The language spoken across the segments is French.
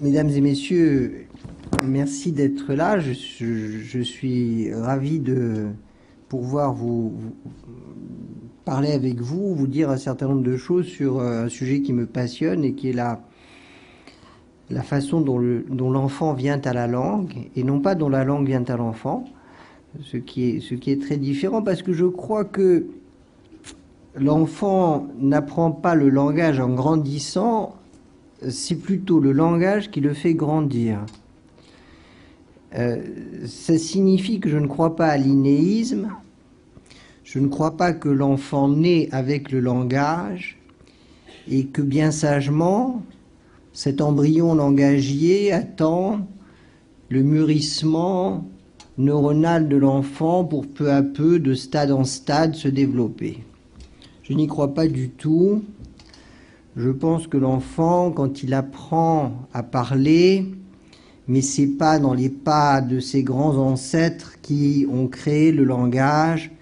Mesdames et messieurs, merci d'être là. Je suis ravi de pouvoir vous parler avec vous, vous dire un certain nombre de choses sur un sujet qui me passionne et qui est la façon dont l'enfant vient à la langue, et non pas dont la langue vient à l'enfant, ce qui est très différent, parce que je crois que l'enfant n'apprend pas le langage en grandissant, c'est plutôt le langage qui le fait grandir. Ça signifie que je ne crois pas à l'innéisme, je ne crois pas que l'enfant naît avec le langage, et que bien sagement, cet embryon langagier attend le mûrissement neuronal de l'enfant pour peu à peu, de stade en stade, se développer. Je n'y crois pas du tout. Je pense que l'enfant, quand il apprend à parler, mais c'est pas dans les pas de ses grands ancêtres qui ont créé le langage.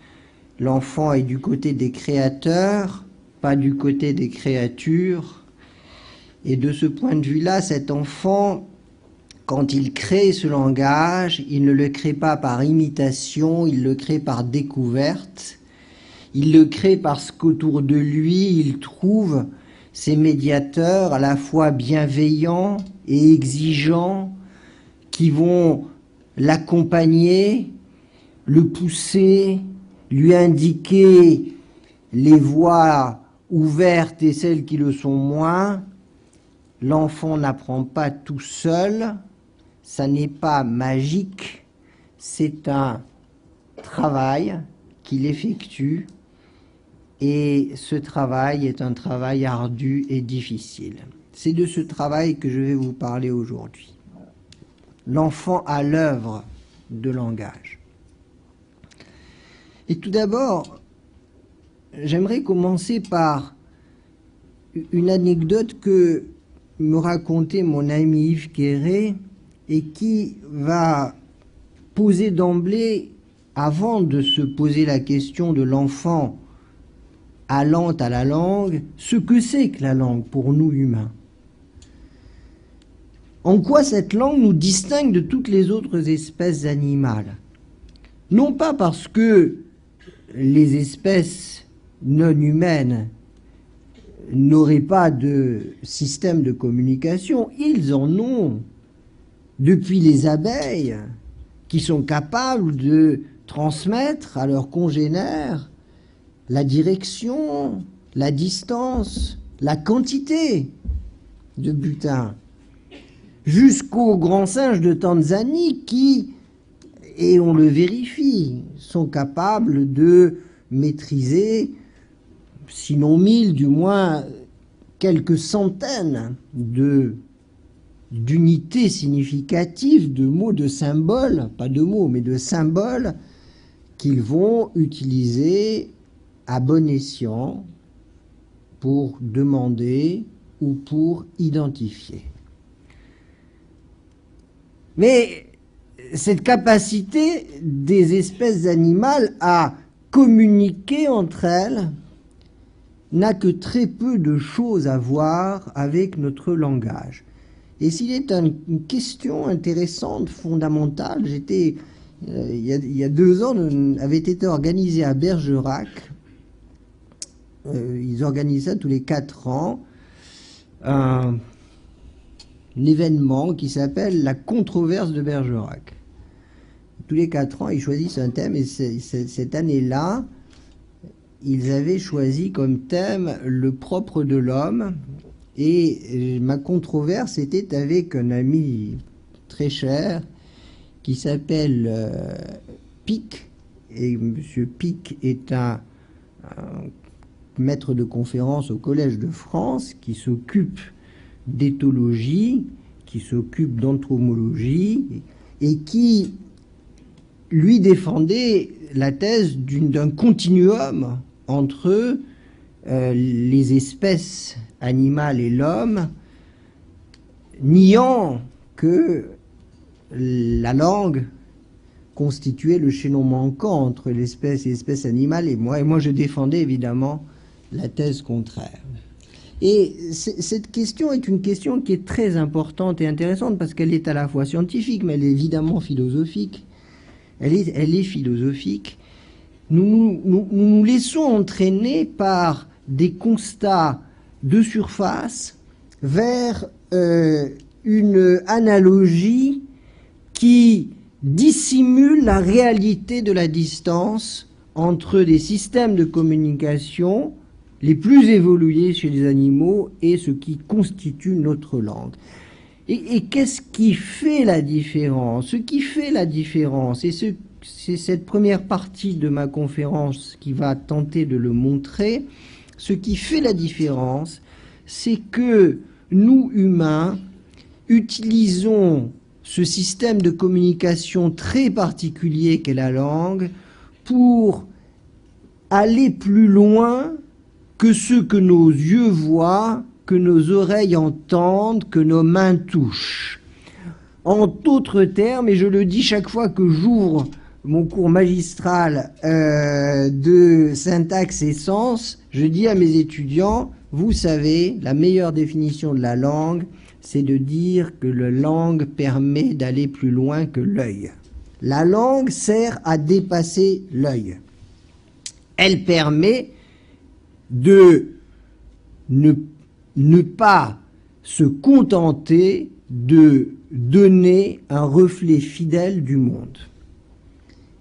L'enfant est du côté des créateurs, pas du côté des créatures. Et de ce point de vue-là, cet enfant, quand il crée ce langage, il ne le crée pas par imitation, il le crée par découverte. Il le crée parce qu'autour de lui, il trouve ces médiateurs à la fois bienveillants et exigeants qui vont l'accompagner, le pousser, lui indiquer les voies ouvertes et celles qui le sont moins. L'enfant n'apprend pas tout seul, ça n'est pas magique, c'est un travail qu'il effectue, et ce travail est un travail ardu et difficile. C'est de ce travail que je vais vous parler aujourd'hui. L'enfant à l'œuvre de langage. Et tout d'abord, j'aimerais commencer par une anecdote que me racontait mon ami Yves Quéré et qui va poser d'emblée, avant de se poser la question de l'enfant allant à la langue, ce que c'est que la langue pour nous humains. En quoi cette langue nous distingue de toutes les autres espèces animales? Non pas parce que les espèces non humaines n'auraient pas de système de communication, ils en ont, depuis les abeilles, qui sont capables de transmettre à leurs congénères la direction, la distance, la quantité de butin, jusqu'aux grands singes de Tanzanie qui, et on le vérifie, sont capables de maîtriser, sinon 1000, du moins quelques centaines d'unités significatives, de mots, de symboles, pas de mots, mais de symboles qu'ils vont utiliser à bon escient pour demander ou pour identifier. Mais cette capacité des espèces animales à communiquer entre elles n'a que très peu de choses à voir avec notre langage. Et s'il est une question intéressante, fondamentale, il y a 2 ans, avait été organisé à Bergerac, ils organisent ça tous les 4 ans, un événement qui s'appelle la controverse de Bergerac. Tous les 4 ans, ils choisissent un thème, et cette année-là, ils avaient choisi comme thème le propre de l'homme, et ma controverse était avec un ami très cher qui s'appelle Pic, et M. Pic est un maître de conférence au Collège de France qui s'occupe d'éthologie, qui s'occupe d'entomologie, et qui lui défendait la thèse d'un continuum entre les espèces animales et l'homme, niant que la langue constituait le chaînon manquant entre l'espèce et l'espèce animale, et moi je défendais évidemment la thèse contraire. Et cette question est une question qui est très importante et intéressante parce qu'elle est à la fois scientifique, mais elle est évidemment philosophique. Elle est philosophique. Nous nous laissons entraîner par des constats de surface vers une analogie qui dissimule la réalité de la distance entre des systèmes de communication les plus évolués chez les animaux et ce qui constitue notre langue. Et qu'est-ce qui fait la différence? Ce qui fait la différence, et c'est cette première partie de ma conférence qui va tenter de le montrer, ce qui fait la différence, c'est que nous, humains, utilisons ce système de communication très particulier qu'est la langue pour aller plus loin que ce que nos yeux voient, que nos oreilles entendent, que nos mains touchent. En d'autres termes, et je le dis chaque fois que j'ouvre mon cours magistral de syntaxe et sens, je dis à mes étudiants, vous savez, la meilleure définition de la langue, c'est de dire que la langue permet d'aller plus loin que l'œil. La langue sert à dépasser l'œil. Elle permet de ne pas se contenter de donner un reflet fidèle du monde.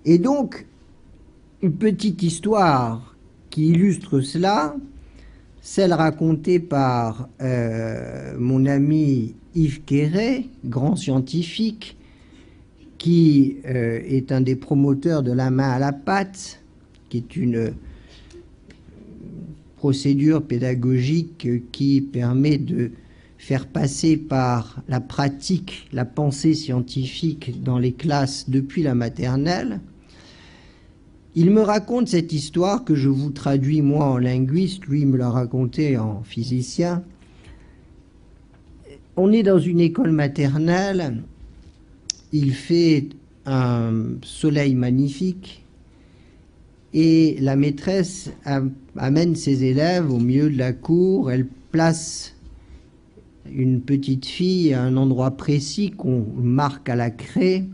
Et donc, une petite histoire qui illustre cela, celle racontée par mon ami Yves Quéré, grand scientifique, qui est un des promoteurs de la main à la pâte, qui est une procédure pédagogique qui permet de faire passer par la pratique la pensée scientifique dans les classes depuis la maternelle. Il me raconte cette histoire que je vous traduis moi en linguiste, lui me l'a racontée en physicien. On est dans une école maternelle, il fait un soleil magnifique et la maîtresse amène ses élèves au milieu de la cour, elle place une petite fille à un endroit précis qu'on marque à la craie.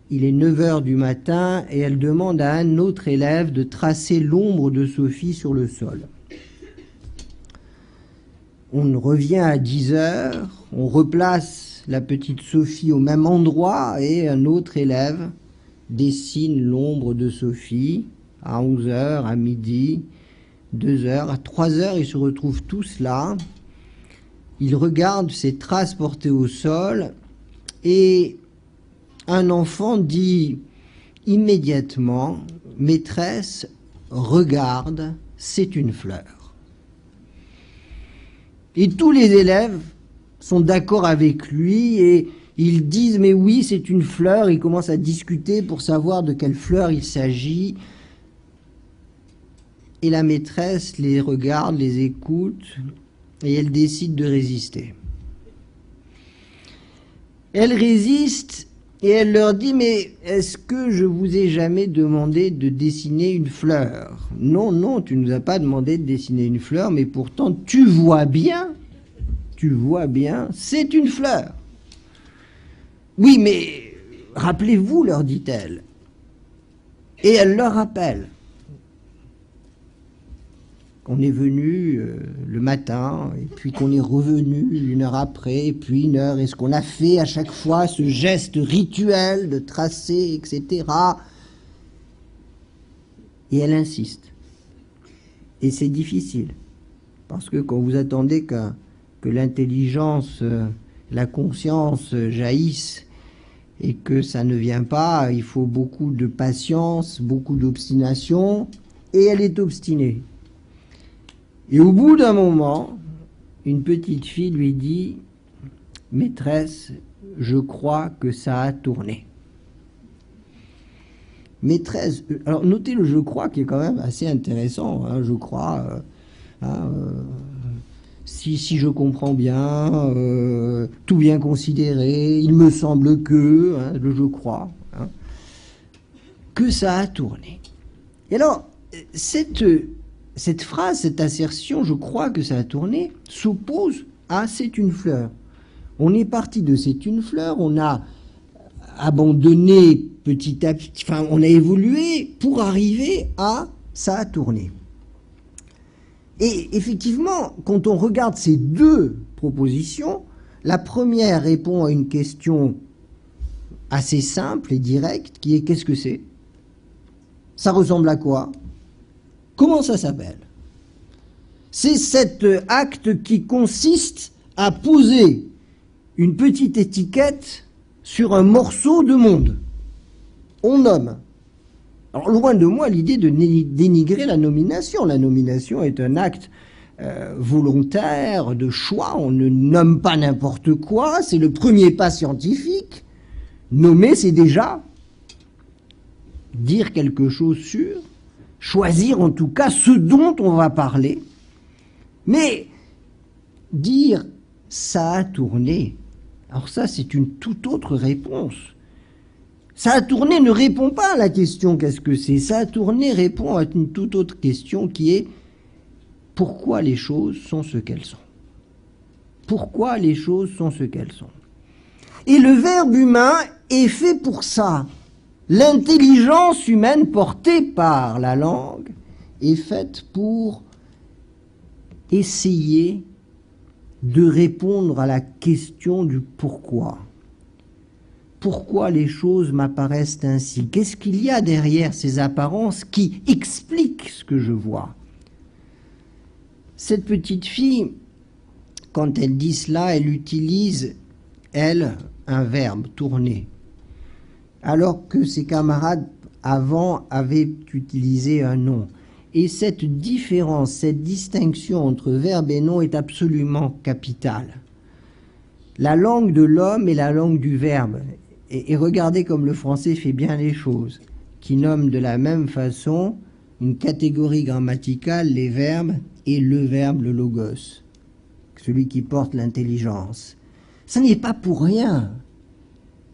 Il est 9 h du matin et elle demande à un autre élève de tracer l'ombre de Sophie sur le sol. On revient à 10 h, on replace la petite Sophie au même endroit et un autre élève dessine l'ombre de Sophie à 11 h, à midi, 2 h, à 3 h, ils se retrouvent tous là. Ils regardent ces traces portées au sol et un enfant dit immédiatement « Maîtresse, regarde, c'est une fleur ». Et tous les élèves sont d'accord avec lui et ils disent « Mais oui, c'est une fleur ». Ils commencent à discuter pour savoir de quelle fleur il s'agit. Et la maîtresse les regarde, les écoute et elle décide de résister. Elle résiste et elle leur dit « Mais est-ce que je vous ai jamais demandé de dessiner une fleur ? Non, non, tu ne nous as pas demandé de dessiner une fleur, mais pourtant tu vois bien, c'est une fleur. » Oui, mais rappelez-vous, leur dit-elle. Et elle leur rappelle qu'on est venu le matin, et puis qu'on est revenu 1 heure après, et puis 1 heure, et ce qu'on a fait à chaque fois, ce geste rituel de tracer, etc. Et elle insiste. Et c'est difficile, parce que quand vous attendez que l'intelligence, la conscience jaillissent, et que ça ne vient pas, il faut beaucoup de patience, beaucoup d'obstination, et elle est obstinée. Et au bout d'un moment, une petite fille lui dit « Maîtresse, je crois que ça a tourné. » Maîtresse, alors notez le « je crois » qui est quand même assez intéressant, hein, je crois, si je comprends bien, tout bien considéré, il me semble que, hein, le « je crois hein, », que ça a tourné. Et alors, cette cette phrase, cette assertion, je crois que ça a tourné, s'oppose à c'est une fleur. On est parti de c'est une fleur, on a abandonné petit à petit, enfin on a évolué pour arriver à ça a tourné. Et effectivement, quand on regarde ces deux propositions, la première répond à une question assez simple et directe qui est qu'est-ce que c'est? Ça ressemble à quoi? Comment ça s'appelle? C'est cet acte qui consiste à poser une petite étiquette sur un morceau de monde. On nomme. Alors loin de moi l'idée de dénigrer la nomination. La nomination est un acte volontaire, de choix. On ne nomme pas n'importe quoi. C'est le premier pas scientifique. Nommer, c'est déjà dire quelque chose sur, choisir en tout cas ce dont on va parler. Mais dire ça a tourné, alors ça c'est une toute autre réponse. Ça a tourné ne répond pas à la question qu'est-ce que c'est. Ça a tourné répond à une toute autre question qui est pourquoi les choses sont ce qu'elles sont. Pourquoi les choses sont ce qu'elles sont. Et le verbe humain est fait pour ça. L'intelligence humaine portée par la langue est faite pour essayer de répondre à la question du pourquoi. Pourquoi les choses m'apparaissent ainsi? Qu'est-ce qu'il y a derrière ces apparences qui expliquent ce que je vois? Cette petite fille, quand elle dit cela, elle utilise, elle, un verbe, tourner. Alors que ses camarades avant avaient utilisé un nom. Et cette différence, cette distinction entre verbe et nom est absolument capitale. La langue de l'homme est la langue du verbe. Et regardez comme le français fait bien les choses, qui nomme de la même façon une catégorie grammaticale, les verbes, et le verbe, le logos, celui qui porte l'intelligence. Ça n'est pas pour rien.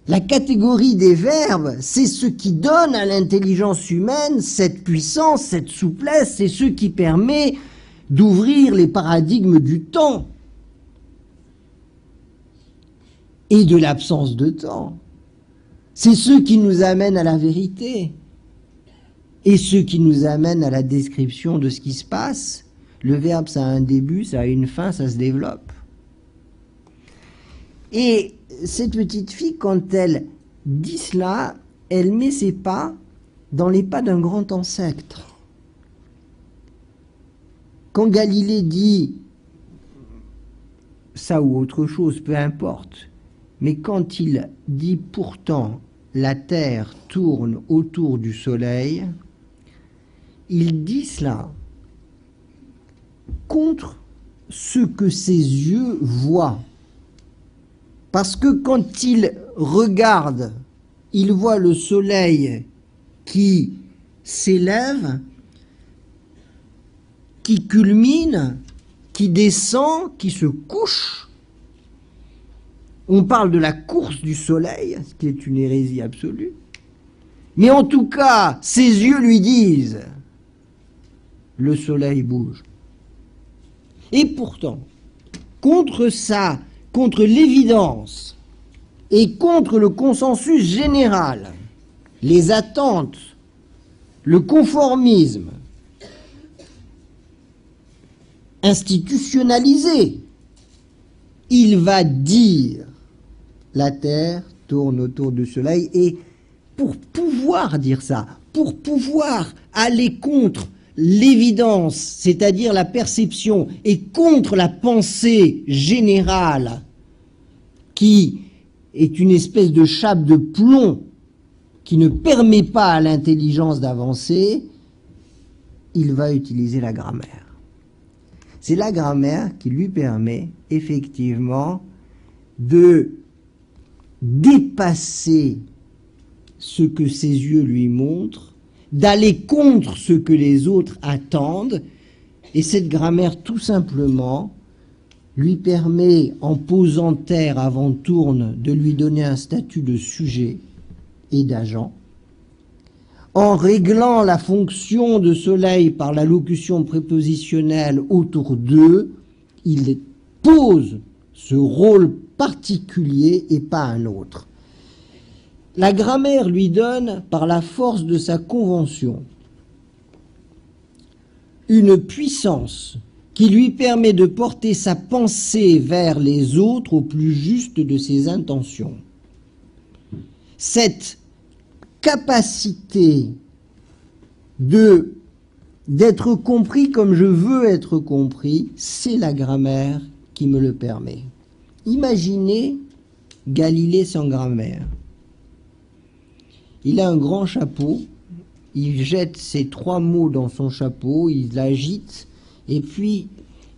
La catégorie des verbes, c'est ce qui donne à l'intelligence humaine cette puissance, cette souplesse, c'est ce qui permet d'ouvrir les paradigmes du temps et de l'absence de temps. C'est ce qui nous amène à la vérité et ce qui nous amène à la description de ce qui se passe. Le verbe, ça a un début, ça a une fin, ça se développe. Et cette petite fille, quand elle dit cela, elle met ses pas dans les pas d'un grand ancêtre. Quand Galilée dit ça ou autre chose, peu importe, mais quand il dit pourtant la terre tourne autour du soleil, il dit cela contre ce que ses yeux voient. Parce que quand il regarde, il voit le soleil qui s'élève, qui culmine, qui descend, qui se couche. On parle de la course du soleil, ce qui est une hérésie absolue. Mais en tout cas, ses yeux lui disent, le soleil bouge. Et pourtant, contre ça, contre l'évidence et contre le consensus général, les attentes, le conformisme institutionnalisé, il va dire la Terre tourne autour du Soleil. Et pour pouvoir dire ça, pour pouvoir aller contre l'évidence, c'est-à-dire la perception, et contre la pensée générale, qui est une espèce de chape de plomb qui ne permet pas à l'intelligence d'avancer, il va utiliser la grammaire. C'est la grammaire qui lui permet effectivement de dépasser ce que ses yeux lui montrent, d'aller contre ce que les autres attendent, et cette grammaire tout simplement lui permet, en posant terre avant tourne, de lui donner un statut de sujet et d'agent, en réglant la fonction de soleil par la locution prépositionnelle autour d'eux, il pose ce rôle particulier et pas un autre. La grammaire lui donne, par la force de sa convention, une puissance qui lui permet de porter sa pensée vers les autres au plus juste de ses intentions. Cette capacité d'être compris comme je veux être compris, c'est la grammaire qui me le permet. Imaginez Galilée sans grammaire. Il a un grand chapeau, il jette ces 3 mots dans son chapeau, il l'agite, et puis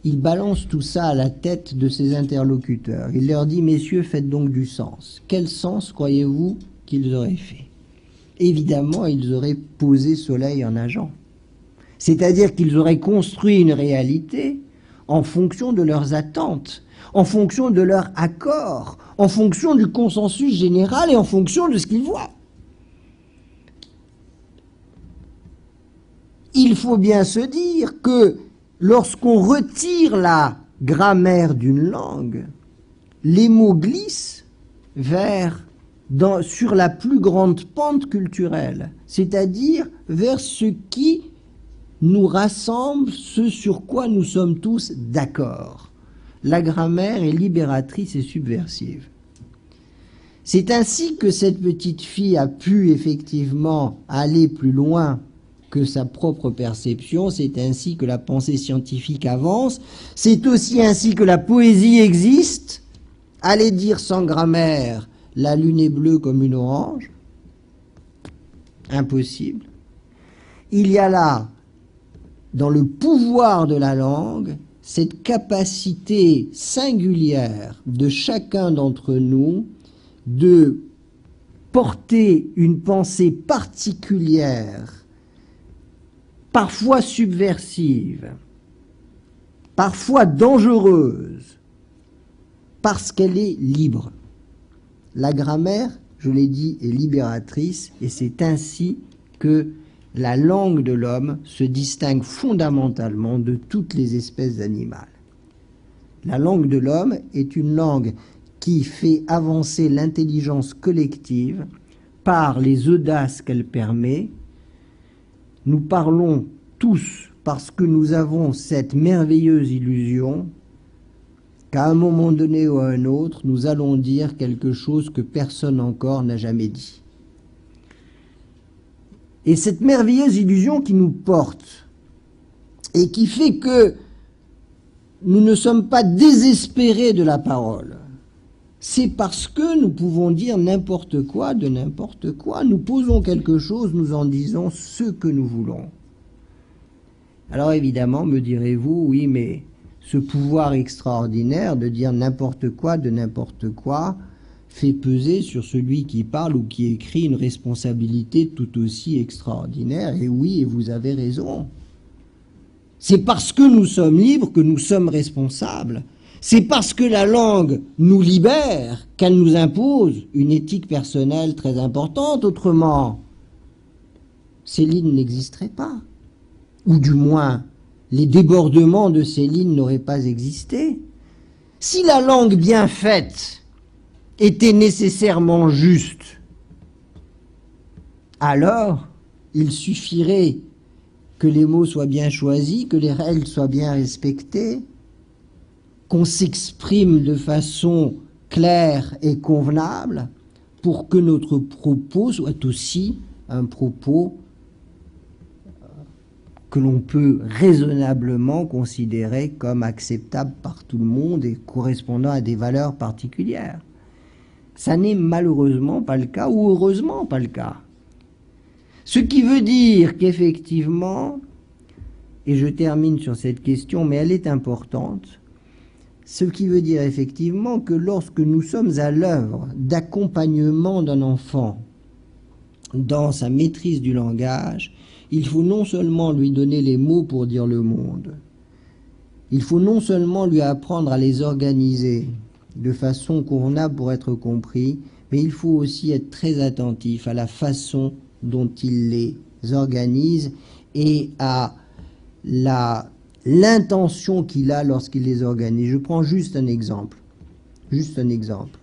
il balance tout ça à la tête de ses interlocuteurs. Il leur dit, messieurs, faites donc du sens. Quel sens croyez-vous qu'ils auraient fait? Évidemment, ils auraient posé soleil en nageant. C'est-à-dire qu'ils auraient construit une réalité en fonction de leurs attentes, en fonction de leur accord, en fonction du consensus général et en fonction de ce qu'ils voient. Il faut bien se dire que lorsqu'on retire la grammaire d'une langue, les mots glissent sur la plus grande pente culturelle, c'est-à-dire vers ce qui nous rassemble, ce sur quoi nous sommes tous d'accord. La grammaire est libératrice et subversive. C'est ainsi que cette petite fille a pu effectivement aller plus loin que sa propre perception, c'est ainsi que la pensée scientifique avance, c'est aussi ainsi que la poésie existe. Allez dire sans grammaire, la lune est bleue comme une orange, impossible. Il y a là, dans le pouvoir de la langue, cette capacité singulière de chacun d'entre nous de porter une pensée particulière, parfois subversive, parfois dangereuse, parce qu'elle est libre. La grammaire, je l'ai dit, est libératrice, et c'est ainsi que la langue de l'homme se distingue fondamentalement de toutes les espèces animales. La langue de l'homme est une langue qui fait avancer l'intelligence collective par les audaces qu'elle permet. Nous parlons tous parce que nous avons cette merveilleuse illusion qu'à un moment donné ou à un autre, nous allons dire quelque chose que personne encore n'a jamais dit. Et cette merveilleuse illusion qui nous porte et qui fait que nous ne sommes pas désespérés de la parole, c'est parce que nous pouvons dire n'importe quoi de n'importe quoi. Nous posons quelque chose, nous en disons ce que nous voulons. Alors évidemment, me direz-vous, oui, mais ce pouvoir extraordinaire de dire n'importe quoi de n'importe quoi fait peser sur celui qui parle ou qui écrit une responsabilité tout aussi extraordinaire. Et oui, et vous avez raison. C'est parce que nous sommes libres que nous sommes responsables. C'est parce que la langue nous libère qu'elle nous impose une éthique personnelle très importante. Autrement, ces lignes n'existeraient pas. Ou du moins, les débordements de ces lignes n'auraient pas existé. Si la langue bien faite était nécessairement juste, alors il suffirait que les mots soient bien choisis, que les règles soient bien respectées, qu'on s'exprime de façon claire et convenable pour que notre propos soit aussi un propos que l'on peut raisonnablement considérer comme acceptable par tout le monde et correspondant à des valeurs particulières. Ça n'est malheureusement pas le cas, ou heureusement pas le cas. Ce qui veut dire qu'effectivement, et je termine sur cette question, mais elle est importante, ce qui veut dire effectivement que lorsque nous sommes à l'œuvre d'accompagnement d'un enfant dans sa maîtrise du langage, il faut non seulement lui donner les mots pour dire le monde, il faut non seulement lui apprendre à les organiser de façon convenable pour être compris, mais il faut aussi être très attentif à la façon dont il les organise et à l'intention qu'il a lorsqu'il les organise. Je prends juste un exemple. Juste un exemple.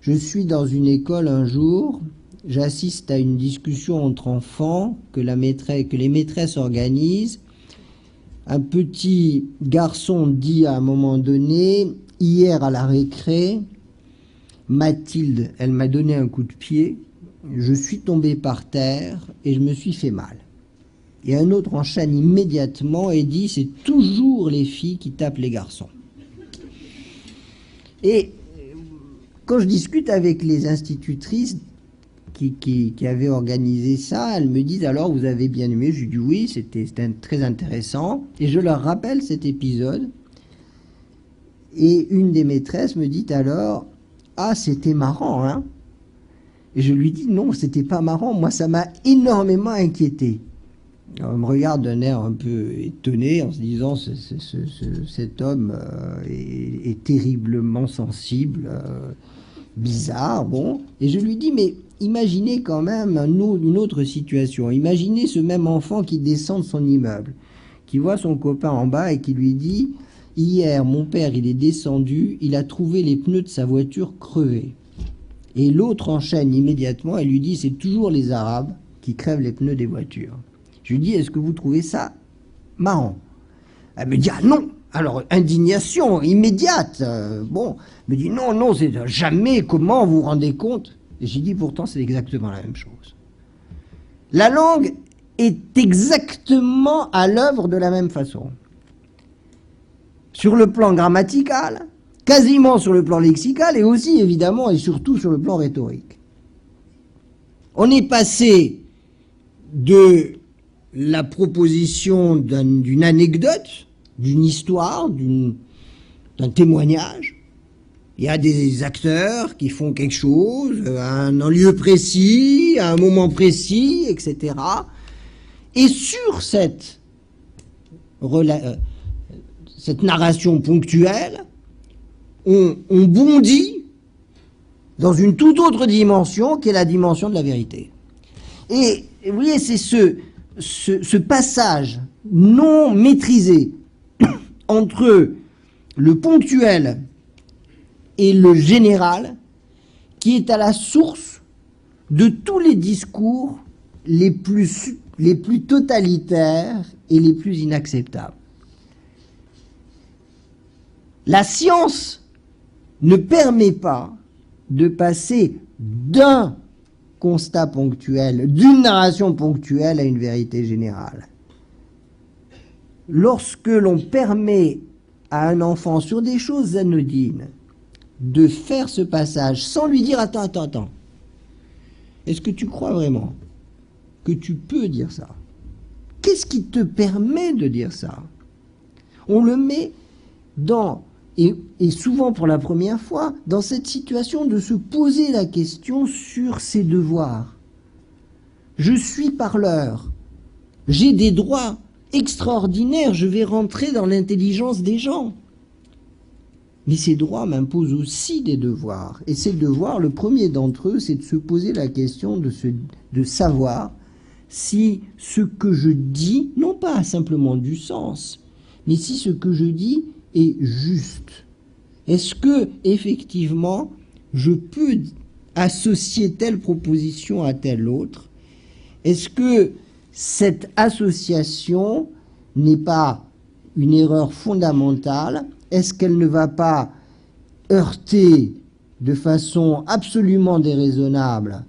Je suis dans une école un jour, j'assiste à une discussion entre enfants que les maîtresses organisent. Un petit garçon dit à un moment donné, hier à la récré, Mathilde, elle m'a donné un coup de pied, je suis tombé par terre et je me suis fait mal. Et un autre enchaîne immédiatement et dit, c'est toujours les filles qui tapent les garçons. Et quand je discute avec les institutrices qui avaient organisé ça, elles me disent, alors vous avez bien aimé? Je dis oui, c'était très intéressant. Et je leur rappelle cet épisode. Et une des maîtresses me dit alors, ah c'était marrant, hein? Et je lui dis non, c'était pas marrant, moi ça m'a énormément inquiété. Alors, elle me regarde d'un air un peu étonné en se disant cet homme est terriblement sensible, bizarre, bon. Et je lui dis mais imaginez quand même une autre situation. Imaginez ce même enfant qui descend de son immeuble, qui voit son copain en bas et qui lui dit hier mon père il est descendu, il a trouvé les pneus de sa voiture crevés. Et l'autre enchaîne immédiatement et lui dit c'est toujours les Arabes qui crèvent les pneus des voitures. Je lui dis, est-ce que vous trouvez ça marrant? Elle me dit, ah non. Alors, indignation immédiate. Bon, elle me dit, non, non, c'est jamais, comment vous vous rendez compte? Et j'ai dit, pourtant, c'est exactement la même chose. La langue est exactement à l'œuvre de la même façon. Sur le plan grammatical, quasiment sur le plan lexical, et aussi, évidemment, et surtout sur le plan rhétorique. On est passé de la proposition d'une anecdote, d'une histoire, d'un témoignage. Il y a des acteurs qui font quelque chose à un lieu précis, à un moment précis, etc. Et sur cette narration ponctuelle, on bondit dans une toute autre dimension qui est la dimension de la vérité. Et vous voyez, c'est ce passage non maîtrisé entre le ponctuel et le général qui est à la source de tous les discours les plus totalitaires et les plus inacceptables. La science ne permet pas de passer d'un constat ponctuel, d'une narration ponctuelle à une vérité générale. Lorsque l'on permet à un enfant sur des choses anodines de faire ce passage sans lui dire attends, est-ce que tu crois vraiment que tu peux dire ça? Qu'est-ce qui te permet de dire ça? On le met dans, et souvent pour la première fois, dans cette situation de se poser la question sur ses devoirs. Je suis parleur, j'ai des droits extraordinaires, je vais rentrer dans l'intelligence des gens. Mais ces droits m'imposent aussi des devoirs. Et ces devoirs, le premier d'entre eux, c'est de se poser la question de savoir si ce que je dis, non pas simplement du sens, mais si ce que je dis est juste. Est-ce que, effectivement, je peux associer telle proposition à telle autre? Est-ce que cette association n'est pas une erreur fondamentale? Est-ce qu'elle ne va pas heurter de façon absolument déraisonnable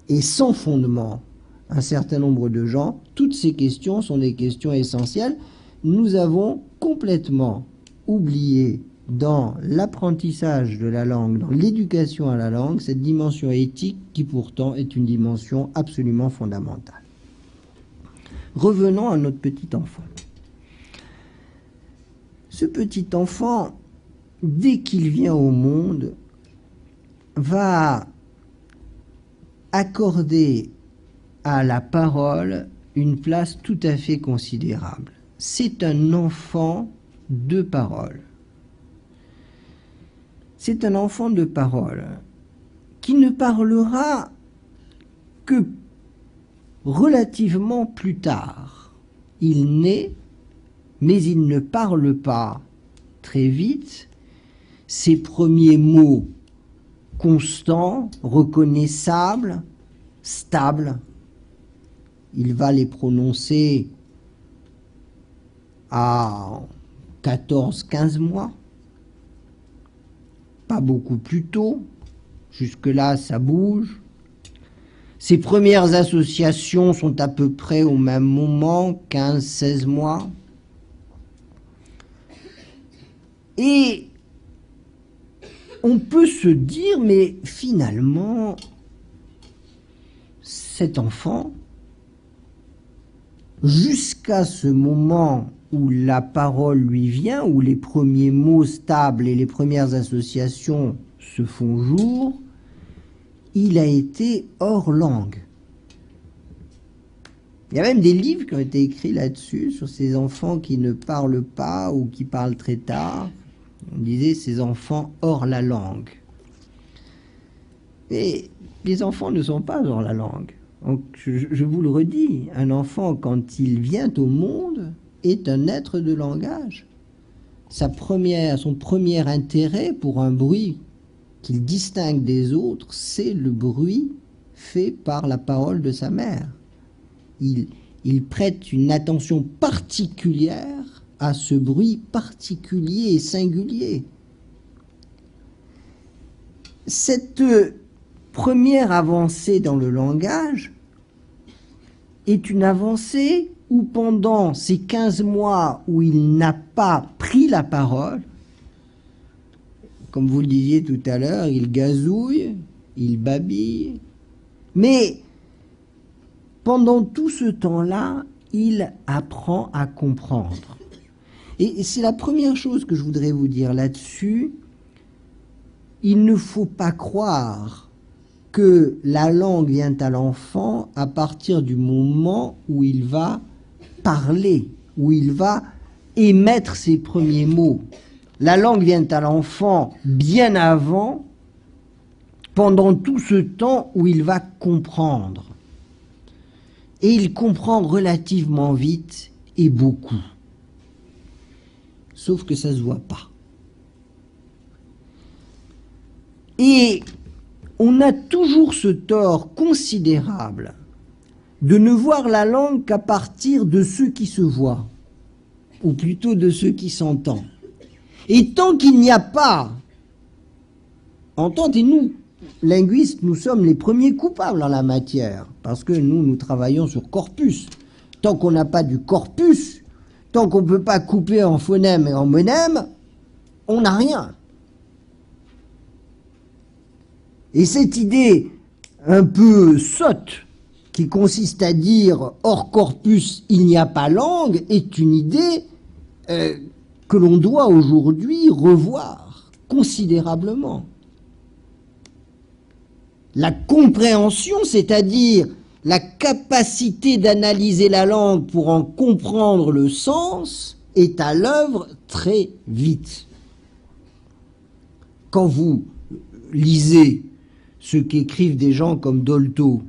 et sans fondement un certain nombre de gens? Toutes ces questions sont des questions essentielles. Nous avons complètement oublié dans l'apprentissage de la langue, dans l'éducation à la langue, cette dimension éthique qui pourtant est une dimension absolument fondamentale. Revenons à notre petit enfant. Ce petit enfant, dès qu'il vient au monde, va accorder à la parole une place tout à fait considérable. C'est un enfant de parole. C'est un enfant de parole qui ne parlera que relativement plus tard. Il naît, mais il ne parle pas très vite. Ses premiers mots constants, reconnaissables, stables, il va les prononcer à 14-15 mois, pas beaucoup plus tôt. Jusque-là, ça bouge. Ses premières associations sont à peu près au même moment, 15-16 mois. Et on peut se dire, mais finalement, cet enfant, jusqu'à ce moment où la parole lui vient, où les premiers mots stables et les premières associations se font jour, il a été hors langue. Il y a même des livres qui ont été écrits là-dessus, sur ces enfants qui ne parlent pas ou qui parlent très tard. On disait ces enfants hors la langue. Et les enfants ne sont pas hors la langue. Donc, je vous le redis, un enfant, quand il vient au monde, est un être de langage. Son premier intérêt pour un bruit qu'il distingue des autres, c'est le bruit fait par la parole de sa mère. Il prête une attention particulière à ce bruit particulier et singulier. Cette première avancée dans le langage est une avancée où pendant ces 15 mois où il n'a pas pris la parole, comme vous le disiez tout à l'heure, il gazouille, il babille, mais pendant tout ce temps-là, il apprend à comprendre. Et c'est la première chose que je voudrais vous dire là-dessus. Il ne faut pas croire que la langue vient à l'enfant à partir du moment où il va parler, où il va émettre ses premiers mots. La langue vient à l'enfant bien avant, pendant tout ce temps où il va comprendre. Et il comprend relativement vite et beaucoup. Sauf que ça ne se voit pas. Et on a toujours ce tort considérable de ne voir la langue qu'à partir de ce qui se voit, ou plutôt de ce qui s'entend. Et tant qu'il n'y a pas entente, et nous, linguistes, nous sommes les premiers coupables en la matière, parce que nous travaillons sur corpus. Tant qu'on n'a pas du corpus, tant qu'on ne peut pas couper en phonème et en monème, on n'a rien. Et cette idée un peu sotte, qui consiste à dire « hors corpus, il n'y a pas langue », est une idée que l'on doit aujourd'hui revoir considérablement. La compréhension, c'est-à-dire la capacité d'analyser la langue pour en comprendre le sens, est à l'œuvre très vite. Quand vous lisez ce qu'écrivent des gens comme Dolto,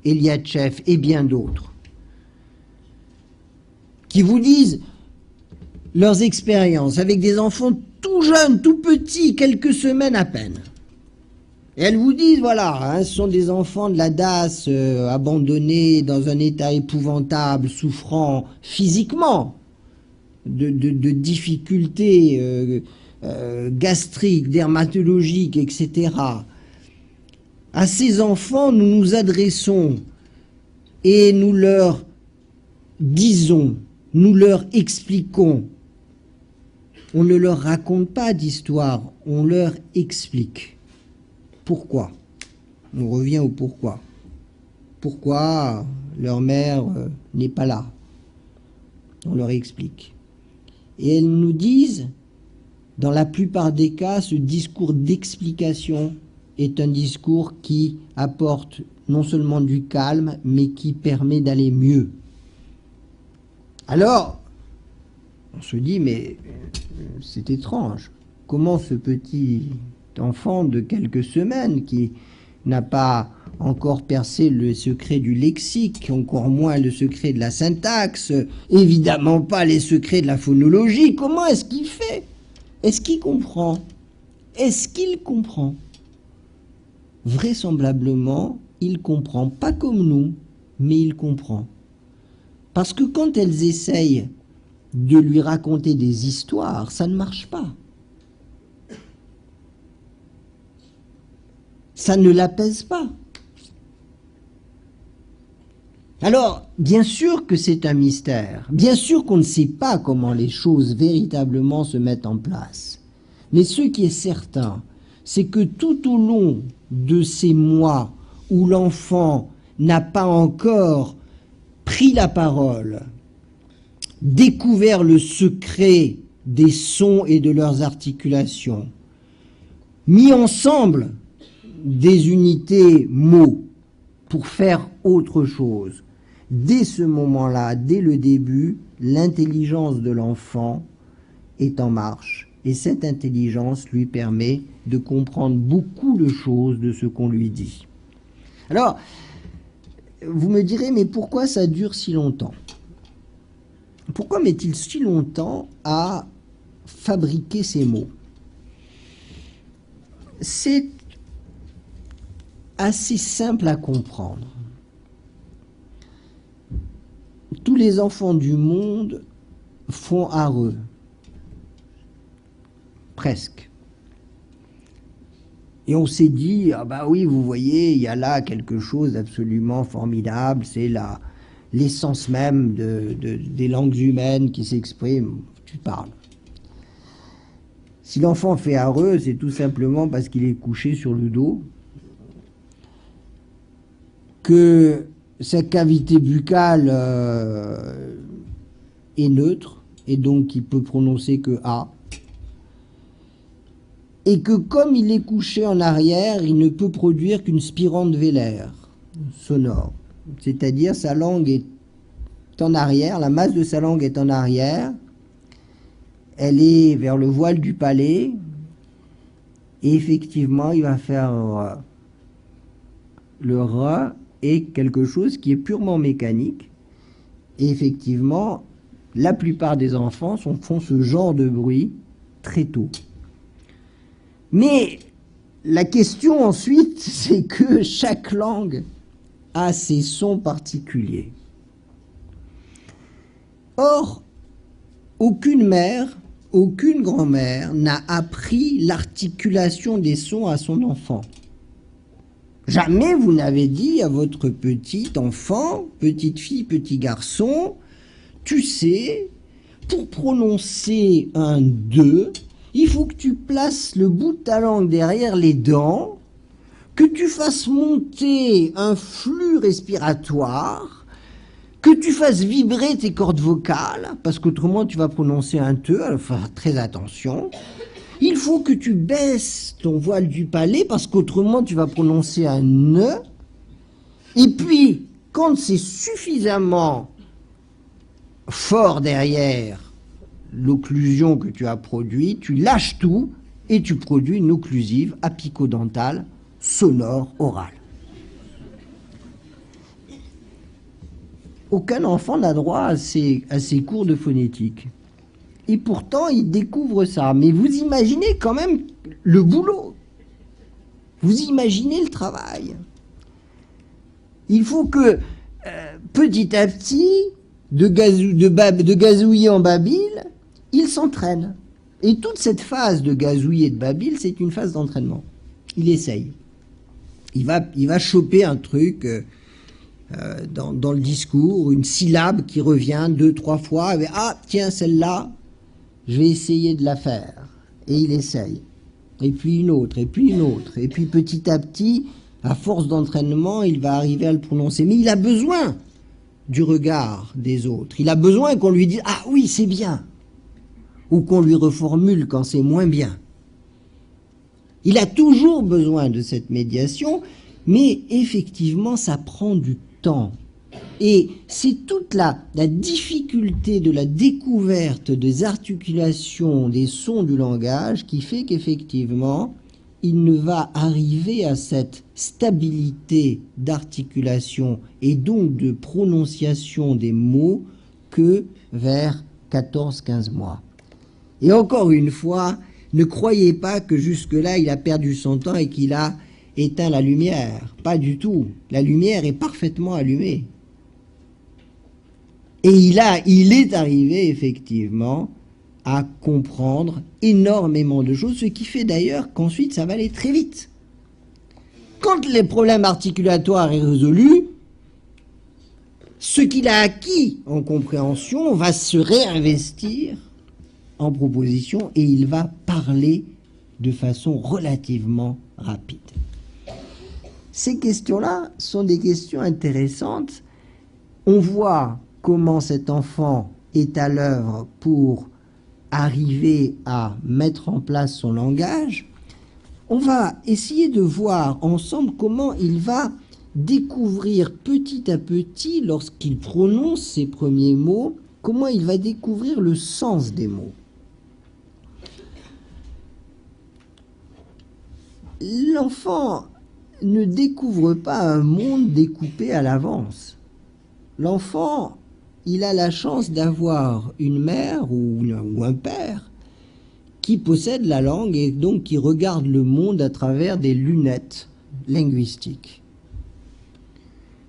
Eliatchev et bien d'autres, qui vous disent leurs expériences avec des enfants tout jeunes, tout petits, quelques semaines à peine. Et elles vous disent, voilà, ce sont des enfants de la DAS abandonnés dans un état épouvantable, souffrant physiquement de difficultés gastriques, dermatologiques, etc. À ces enfants, nous nous adressons et nous leur disons, nous leur expliquons. On ne leur raconte pas d'histoire, on leur explique. Pourquoi? On revient au pourquoi. Pourquoi leur mère n'est pas là? On leur explique. Et elles nous disent, dans la plupart des cas, ce discours d'explication est un discours qui apporte non seulement du calme, mais qui permet d'aller mieux. Alors, on se dit, mais c'est étrange. Comment ce petit enfant de quelques semaines qui n'a pas encore percer le secret du lexique, encore moins le secret de la syntaxe, évidemment pas les secrets de la phonologie. Comment est-ce qu'il fait? Est-ce qu'il comprend? Est-ce qu'il comprend? Vraisemblablement, il comprend, pas comme nous, mais il comprend. Parce que quand elles essayent de lui raconter des histoires, ça ne marche pas. Ça ne l'apaise pas. Alors, bien sûr que c'est un mystère, bien sûr qu'on ne sait pas comment les choses véritablement se mettent en place. Mais ce qui est certain, c'est que tout au long de ces mois où l'enfant n'a pas encore pris la parole, découvert le secret des sons et de leurs articulations, mis ensemble des unités mots pour faire autre chose, dès ce moment-là, dès le début, l'intelligence de l'enfant est en marche. Et cette intelligence lui permet de comprendre beaucoup de choses de ce qu'on lui dit. Alors, vous me direz, mais pourquoi ça dure si longtemps? Pourquoi met-il si longtemps à fabriquer ces mots? C'est assez simple à comprendre. Tous les enfants du monde font areux. Presque. Et on s'est dit, ah bah oui, vous voyez, il y a là quelque chose d'absolument formidable, c'est l'essence même des langues humaines qui s'expriment. Tu parles. Si l'enfant fait areux, c'est tout simplement parce qu'il est couché sur le dos, que sa cavité buccale est neutre, et donc il peut prononcer que A, et que comme il est couché en arrière, il ne peut produire qu'une spirante vélaire sonore. C'est-à-dire sa langue est en arrière, la masse de sa langue est en arrière, elle est vers le voile du palais, et effectivement il va faire le R est quelque chose qui est purement mécanique, et effectivement la plupart des enfants font ce genre de bruit très tôt. Mais la question ensuite, c'est que chaque langue a ses sons particuliers. Or, aucune mère, aucune grand-mère n'a appris l'articulation des sons à son enfant. Jamais vous n'avez dit à votre petit enfant, petite fille, petit garçon, tu sais, pour prononcer un « de », il faut que tu places le bout de ta langue derrière les dents, que tu fasses monter un flux respiratoire, que tu fasses vibrer tes cordes vocales, parce qu'autrement tu vas prononcer un « te », alors faut faire très attention. Il faut que tu baisses ton voile du palais, parce qu'autrement tu vas prononcer un « ne ». Et puis, quand c'est suffisamment fort derrière l'occlusion que tu as produite, tu lâches tout et tu produis une occlusive apicodentale sonore orale. Aucun enfant n'a droit à ces cours de phonétique. Et pourtant, il découvre ça. Mais vous imaginez quand même le boulot. Vous imaginez le travail. Il faut que, petit à petit, de gazouiller en babyle, il s'entraîne. Et toute cette phase de gazouiller de babyle, c'est une phase d'entraînement. Il essaye. Il va choper un truc dans le discours, une syllabe qui revient 2-3 fois. Et, ah, tiens, celle-là, je vais essayer de la faire. Et il essaye. Et puis une autre, et puis une autre. Et puis petit à petit, à force d'entraînement, il va arriver à le prononcer. Mais il a besoin du regard des autres. Il a besoin qu'on lui dise « Ah oui, c'est bien !» ou qu'on lui reformule quand c'est moins bien. Il a toujours besoin de cette médiation, mais effectivement, ça prend du temps. Et c'est toute la difficulté de la découverte des articulations, des sons du langage qui fait qu'effectivement, il ne va arriver à cette stabilité d'articulation et donc de prononciation des mots que vers 14-15 mois. Et encore une fois, ne croyez pas que jusque-là, il a perdu son temps et qu'il a éteint la lumière. Pas du tout. La lumière est parfaitement allumée. Et il est arrivé effectivement à comprendre énormément de choses, ce qui fait d'ailleurs qu'ensuite ça va aller très vite. Quand les problèmes articulatoires est résolu, ce qu'il a acquis en compréhension va se réinvestir en proposition et il va parler de façon relativement rapide. Ces questions-là sont des questions intéressantes. On voit comment cet enfant est à l'œuvre pour arriver à mettre en place son langage. On va essayer de voir ensemble comment il va découvrir petit à petit, lorsqu'il prononce ses premiers mots, comment il va découvrir le sens des mots. L'enfant ne découvre pas un monde découpé à l'avance. L'enfant, il a la chance d'avoir une mère ou un père qui possède la langue et donc qui regarde le monde à travers des lunettes linguistiques.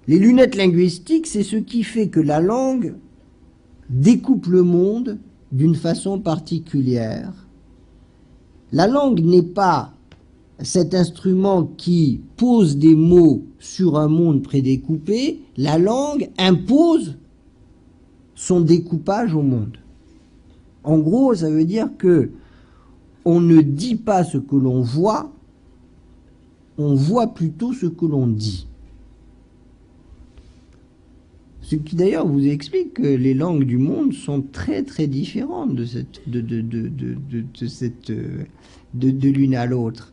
Les lunettes linguistiques, c'est ce qui fait que la langue découpe le monde d'une façon particulière. La langue n'est pas cet instrument qui pose des mots sur un monde prédécoupé. La langue impose son découpage au monde. En gros, ça veut dire que on ne dit pas ce que l'on voit, on voit plutôt ce que l'on dit. Ce qui d'ailleurs vous explique que les langues du monde sont très très différentes de l'une à l'autre.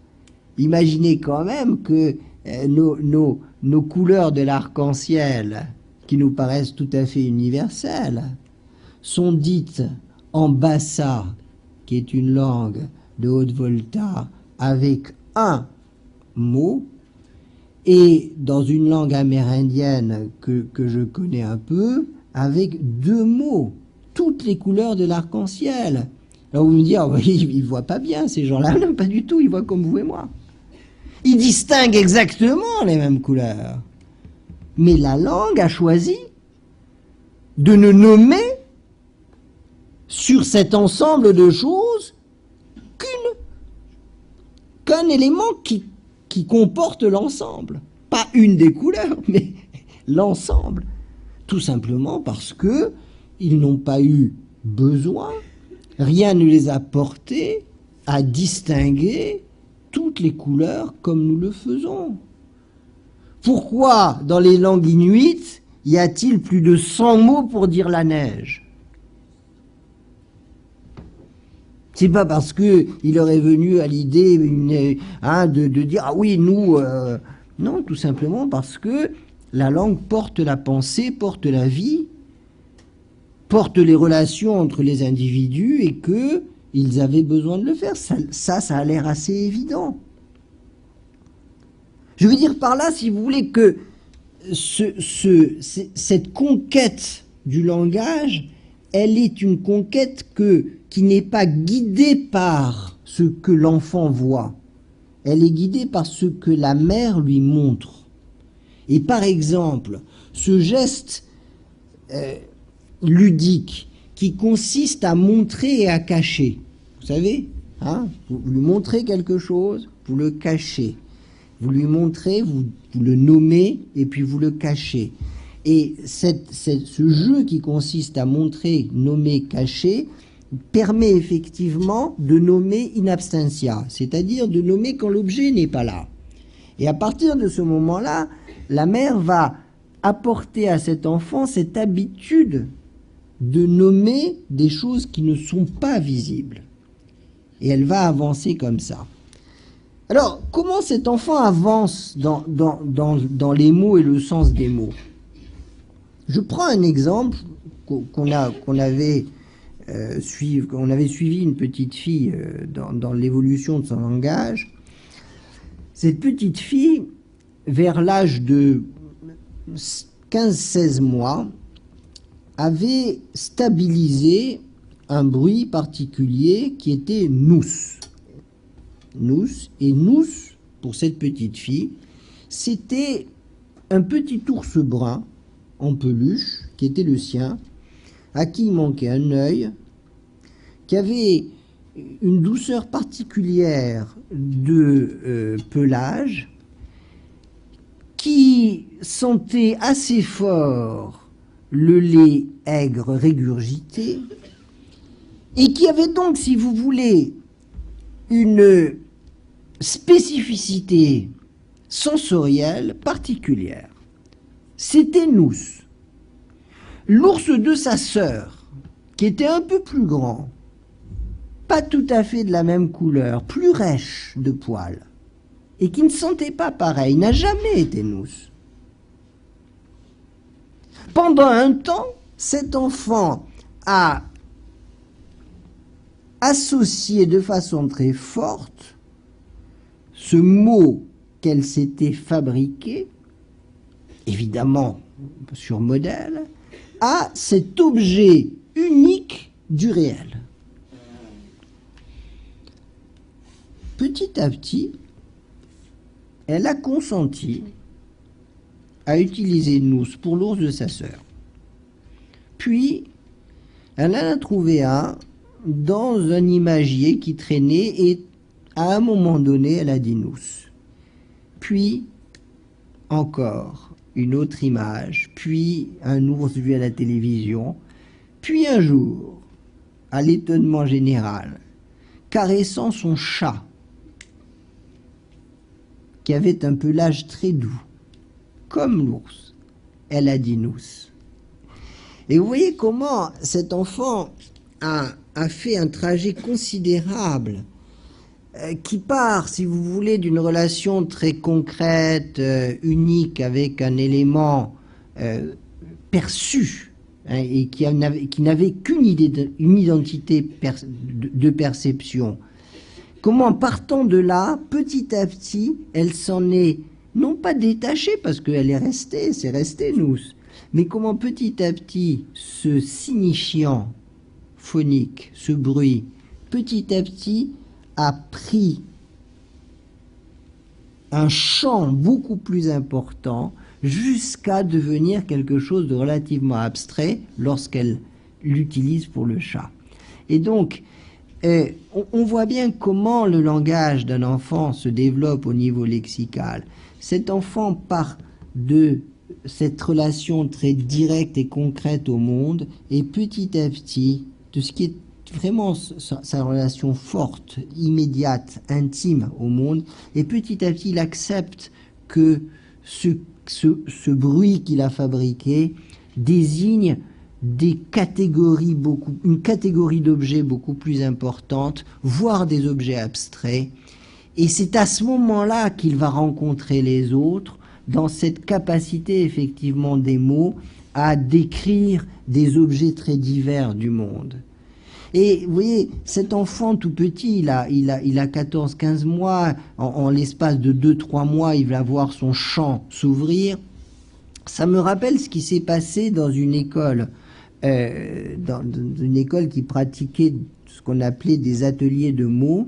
Imaginez quand même que nos couleurs de l'arc-en-ciel, qui nous paraissent tout à fait universelles, sont dites en bassa, qui est une langue de Haute-Volta, avec un mot, et dans une langue amérindienne que je connais un peu, avec deux mots, toutes les couleurs de l'arc-en-ciel. Alors vous me dites, oh, ils ne voient pas bien ces gens-là. Non, pas du tout, ils voient comme vous et moi. Ils distinguent exactement les mêmes couleurs. Mais la langue a choisi de ne nommer sur cet ensemble de choses qu'un élément qui comporte l'ensemble. Pas une des couleurs, mais l'ensemble. Tout simplement parce que ils n'ont pas eu besoin, rien ne les a portés à distinguer toutes les couleurs comme nous le faisons. Pourquoi, dans les langues inuites, y a-t-il plus de 100 mots pour dire la neige? C'est pas parce que il leur est venu à l'idée de dire ah oui nous non, tout simplement parce que la langue porte la pensée, porte la vie, porte les relations entre les individus et que ils avaient besoin de le faire. Ça a l'air assez évident. Je veux dire par là, si vous voulez, que cette conquête du langage, elle est une conquête qui n'est pas guidée par ce que l'enfant voit. Elle est guidée par ce que la mère lui montre. Et par exemple, ce geste ludique qui consiste à montrer et à cacher. Vous savez, vous lui montrez quelque chose, vous le cachez. Vous lui montrez, vous le nommez et puis vous le cachez. Et ce jeu qui consiste à montrer, nommer, cacher, permet effectivement de nommer in absentia, c'est-à-dire de nommer quand l'objet n'est pas là. Et à partir de ce moment-là, la mère va apporter à cet enfant cette habitude de nommer des choses qui ne sont pas visibles. Et elle va avancer comme ça. Alors, comment cet enfant avance dans les mots et le sens des mots? Je prends un exemple qu'on avait suivi une petite fille dans l'évolution de son langage. Cette petite fille, vers l'âge de 15-16 mois, avait stabilisé un bruit particulier qui était nous. Nous, et nous, pour cette petite fille, c'était un petit ours brun en peluche, qui était le sien, à qui il manquait un œil, qui avait une douceur particulière de pelage, qui sentait assez fort le lait aigre régurgité, et qui avait donc, si vous voulez, une spécificité sensorielle particulière. C'était nous. L'ours de sa sœur, qui était un peu plus grand, pas tout à fait de la même couleur, plus rêche de poils, et qui ne sentait pas pareil, n'a jamais été nous. Pendant un temps, cet enfant a associé de façon très forte ce mot qu'elle s'était fabriqué, évidemment sur modèle, à cet objet unique du réel. Petit à petit, elle a consenti à utiliser nous pour l'ours de sa sœur. Puis, elle en a trouvé un dans un imagier qui traînait et à un moment donné, elle a dit nous. Puis, encore une autre image, puis un ours vu à la télévision, puis un jour, à l'étonnement général, caressant son chat, qui avait un pelage très doux, comme l'ours, elle a dit nous. Et vous voyez comment cet enfant a fait un trajet considérable qui part, si vous voulez, d'une relation très concrète, unique, avec un élément perçu, hein, et qui n'avait qu'une identité de perception. Comment, partant de là, petit à petit, elle s'en est, non pas détachée, parce qu'elle est restée, c'est resté nous, mais comment petit à petit, ce signifiant phonique, ce bruit, petit à petit, a pris un champ beaucoup plus important jusqu'à devenir quelque chose de relativement abstrait lorsqu'elle l'utilise pour le chat. Et donc, on voit bien comment le langage d'un enfant se développe au niveau lexical. Cet enfant part de cette relation très directe et concrète au monde, et petit à petit, de ce qui est vraiment sa relation forte, immédiate, intime au monde, et petit à petit il accepte que ce bruit qu'il a fabriqué désigne une catégorie d'objets beaucoup plus importante, voire des objets abstraits, et c'est à ce moment-là qu'il va rencontrer les autres, dans cette capacité effectivement des mots à décrire des objets très divers du monde. Et vous voyez, cet enfant tout petit, il a 14-15 mois, en l'espace de 2-3 mois, il va voir son champ s'ouvrir. Ça me rappelle ce qui s'est passé dans une école, qui pratiquait ce qu'on appelait des ateliers de mots.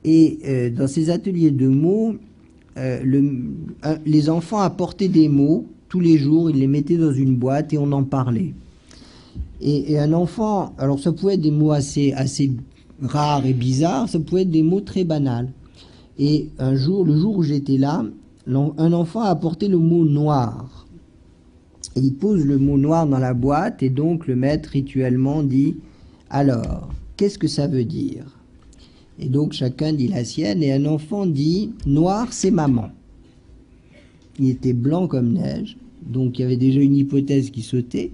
Et dans ces ateliers de mots, les enfants apportaient des mots tous les jours, ils les mettaient dans une boîte et on en parlait. Et un enfant, alors ça pouvait être des mots assez rares et bizarres, ça pouvait être des mots très banals. Et un jour, le jour où j'étais là, un enfant a apporté le mot noir. Et il pose le mot noir dans la boîte, et donc le maître rituellement dit « Alors, qu'est-ce que ça veut dire ?» Et donc chacun dit la sienne, et un enfant dit « Noir, c'est maman ». Il était blanc comme neige, donc il y avait déjà une hypothèse qui sautait.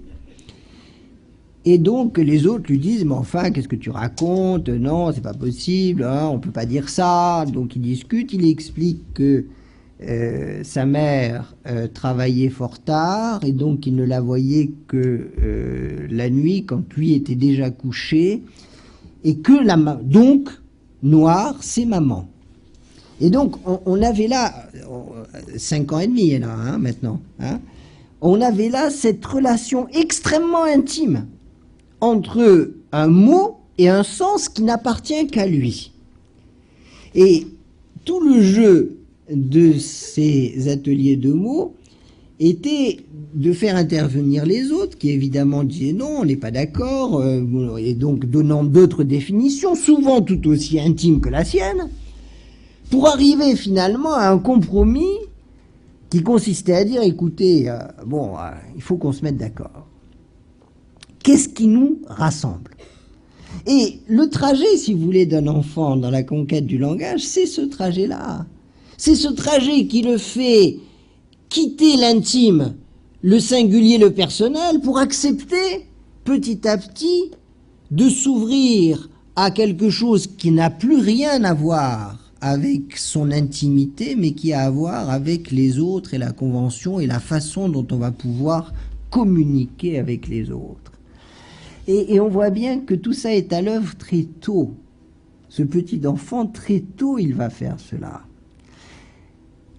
Et donc les autres lui disent « Mais enfin, qu'est-ce que tu racontes? Non, c'est pas possible, hein, on peut pas dire ça. » Donc il discute, il explique que sa mère travaillait fort tard, et donc il ne la voyait que la nuit, quand lui était déjà couché, et que donc, noir, c'est maman. Et donc, on avait là, 5 ans et demi, là, hein, maintenant, hein, on avait là cette relation extrêmement intime entre un mot et un sens qui n'appartient qu'à lui. Et tout le jeu de ces ateliers de mots était de faire intervenir les autres, qui évidemment disaient non, on n'est pas d'accord, et donc donnant d'autres définitions, souvent tout aussi intimes que la sienne, pour arriver finalement à un compromis qui consistait à dire, écoutez, il faut qu'on se mette d'accord. Qu'est-ce qui nous rassemble? Et le trajet, si vous voulez, d'un enfant dans la conquête du langage, c'est ce trajet-là. C'est ce trajet qui le fait quitter l'intime, le singulier, le personnel, pour accepter petit à petit de s'ouvrir à quelque chose qui n'a plus rien à voir avec son intimité, mais qui a à voir avec les autres et la convention et la façon dont on va pouvoir communiquer avec les autres. Et on voit bien que tout ça est à l'œuvre très tôt. Ce petit enfant, très tôt, il va faire cela.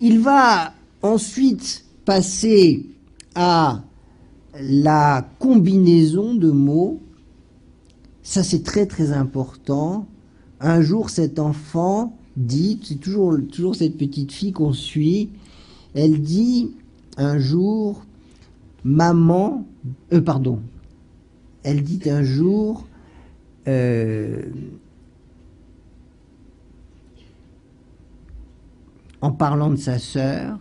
Il va ensuite passer à la combinaison de mots. Ça, c'est très très important. Un jour, cet enfant dit, c'est toujours cette petite fille qu'on suit, elle dit un jour, maman, elle dit un jour, en parlant de sa sœur,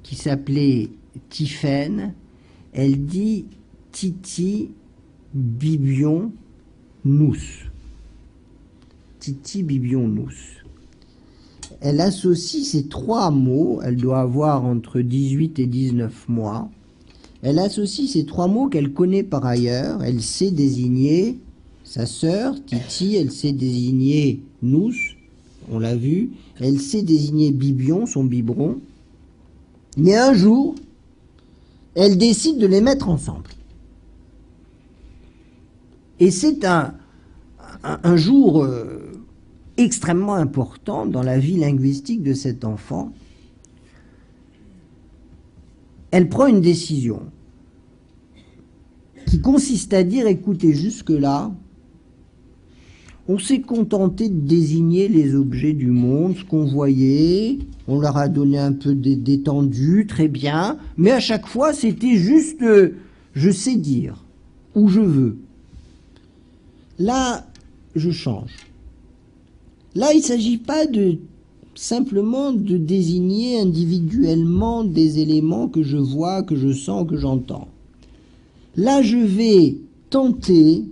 qui s'appelait Tiphaine, elle dit Titi Bibion nous. Titi Bibion nous. Elle associe ces 3 mots, elle doit avoir entre 18 et 19 mois, elle associe ces 3 mots qu'elle connaît par ailleurs, elle sait désigner sa sœur, Titi, elle sait désigner nous, on l'a vu, elle sait désigner Bibion, son biberon, mais un jour, elle décide de les mettre ensemble. Et c'est un jour extrêmement important dans la vie linguistique de cet enfant. Elle prend une décision qui consiste à dire, écoutez, jusque-là, on s'est contenté de désigner les objets du monde, ce qu'on voyait, on leur a donné un peu d'étendue, très bien, mais à chaque fois, c'était juste je sais dire, ou je veux. Là, je change. Là, il ne s'agit pas simplement de désigner individuellement des éléments que je vois, que je sens, que j'entends. Là, je vais tenter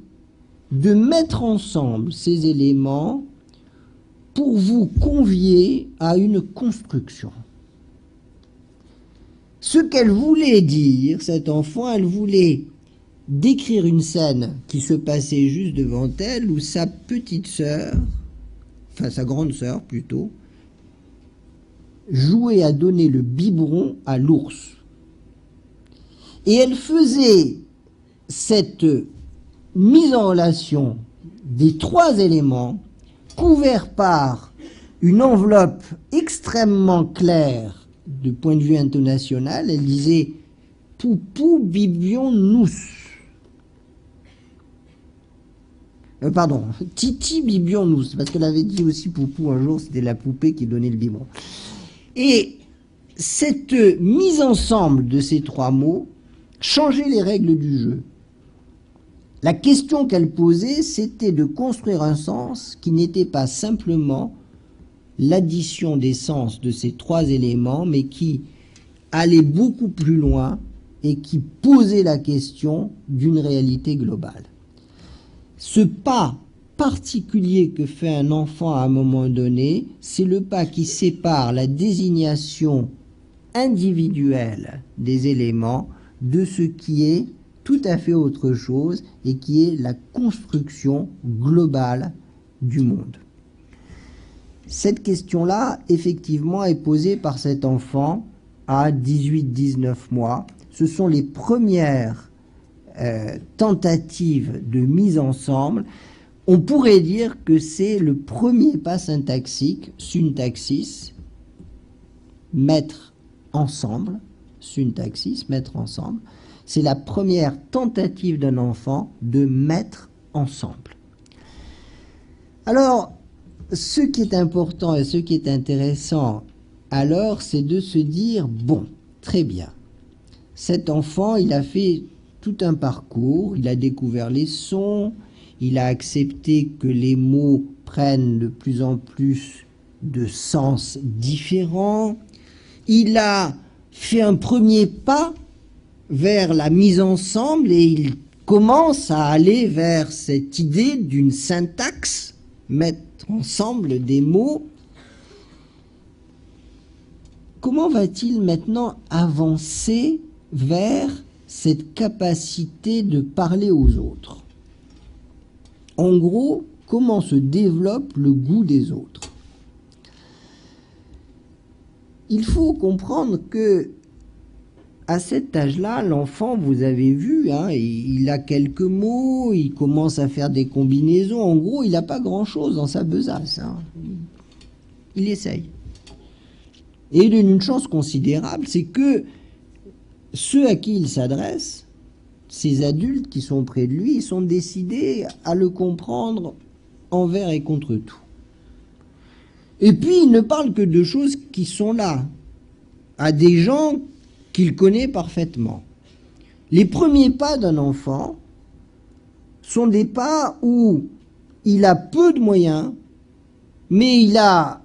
de mettre ensemble ces éléments pour vous convier à une construction. Ce qu'elle voulait dire, cet enfant, elle voulait décrire une scène qui se passait juste devant elle, où sa petite sœur, enfin sa grande sœur plutôt, jouait à donner le biberon à l'ours. Et elle faisait cette mise en relation des 3 éléments couverts par une enveloppe extrêmement claire du point de vue intonationnel. Elle disait « Poupou bibion nous ». Titi bibion nous, parce qu'elle avait dit aussi poupou un jour, c'était la poupée qui donnait le biberon. Et cette mise ensemble de ces 3 mots changeait les règles du jeu. La question qu'elle posait, c'était de construire un sens qui n'était pas simplement l'addition des sens de ces 3 éléments, mais qui allait beaucoup plus loin et qui posait la question d'une réalité globale. Ce pas particulier que fait un enfant à un moment donné, c'est le pas qui sépare la désignation individuelle des éléments de ce qui est tout à fait autre chose et qui est la construction globale du monde. Cette question-là, effectivement, est posée par cet enfant à 18-19 mois. Ce sont les premières tentatives de mise ensemble. On pourrait dire que c'est le premier pas syntaxique, syntaxis, mettre ensemble, syntaxis, mettre ensemble, c'est la première tentative d'un enfant de mettre ensemble. Alors, ce qui est important et ce qui est intéressant, alors, c'est de se dire, bon, très bien, cet enfant, il a fait tout un parcours, il a découvert les sons, il a accepté que les mots prennent de plus en plus de sens différents, il a fait un premier pas vers la mise ensemble et il commence à aller vers cette idée d'une syntaxe, mettre ensemble des mots. Comment va-t-il maintenant avancer vers cette capacité de parler aux autres? En gros, comment se développe le goût des autres? Il faut comprendre que à cet âge-là, l'enfant, vous avez vu, hein, il a quelques mots, il commence à faire des combinaisons. En gros, il n'a pas grand-chose dans sa besace. Hein. Il essaye. Et il a une chance considérable, c'est que ceux à qui il s'adresse, ces adultes qui sont près de lui, ils sont décidés à le comprendre envers et contre tout. Et puis, il ne parle que de choses qui sont là, à des gens qu'il connaît parfaitement. Les premiers pas d'un enfant sont des pas où il a peu de moyens, mais il a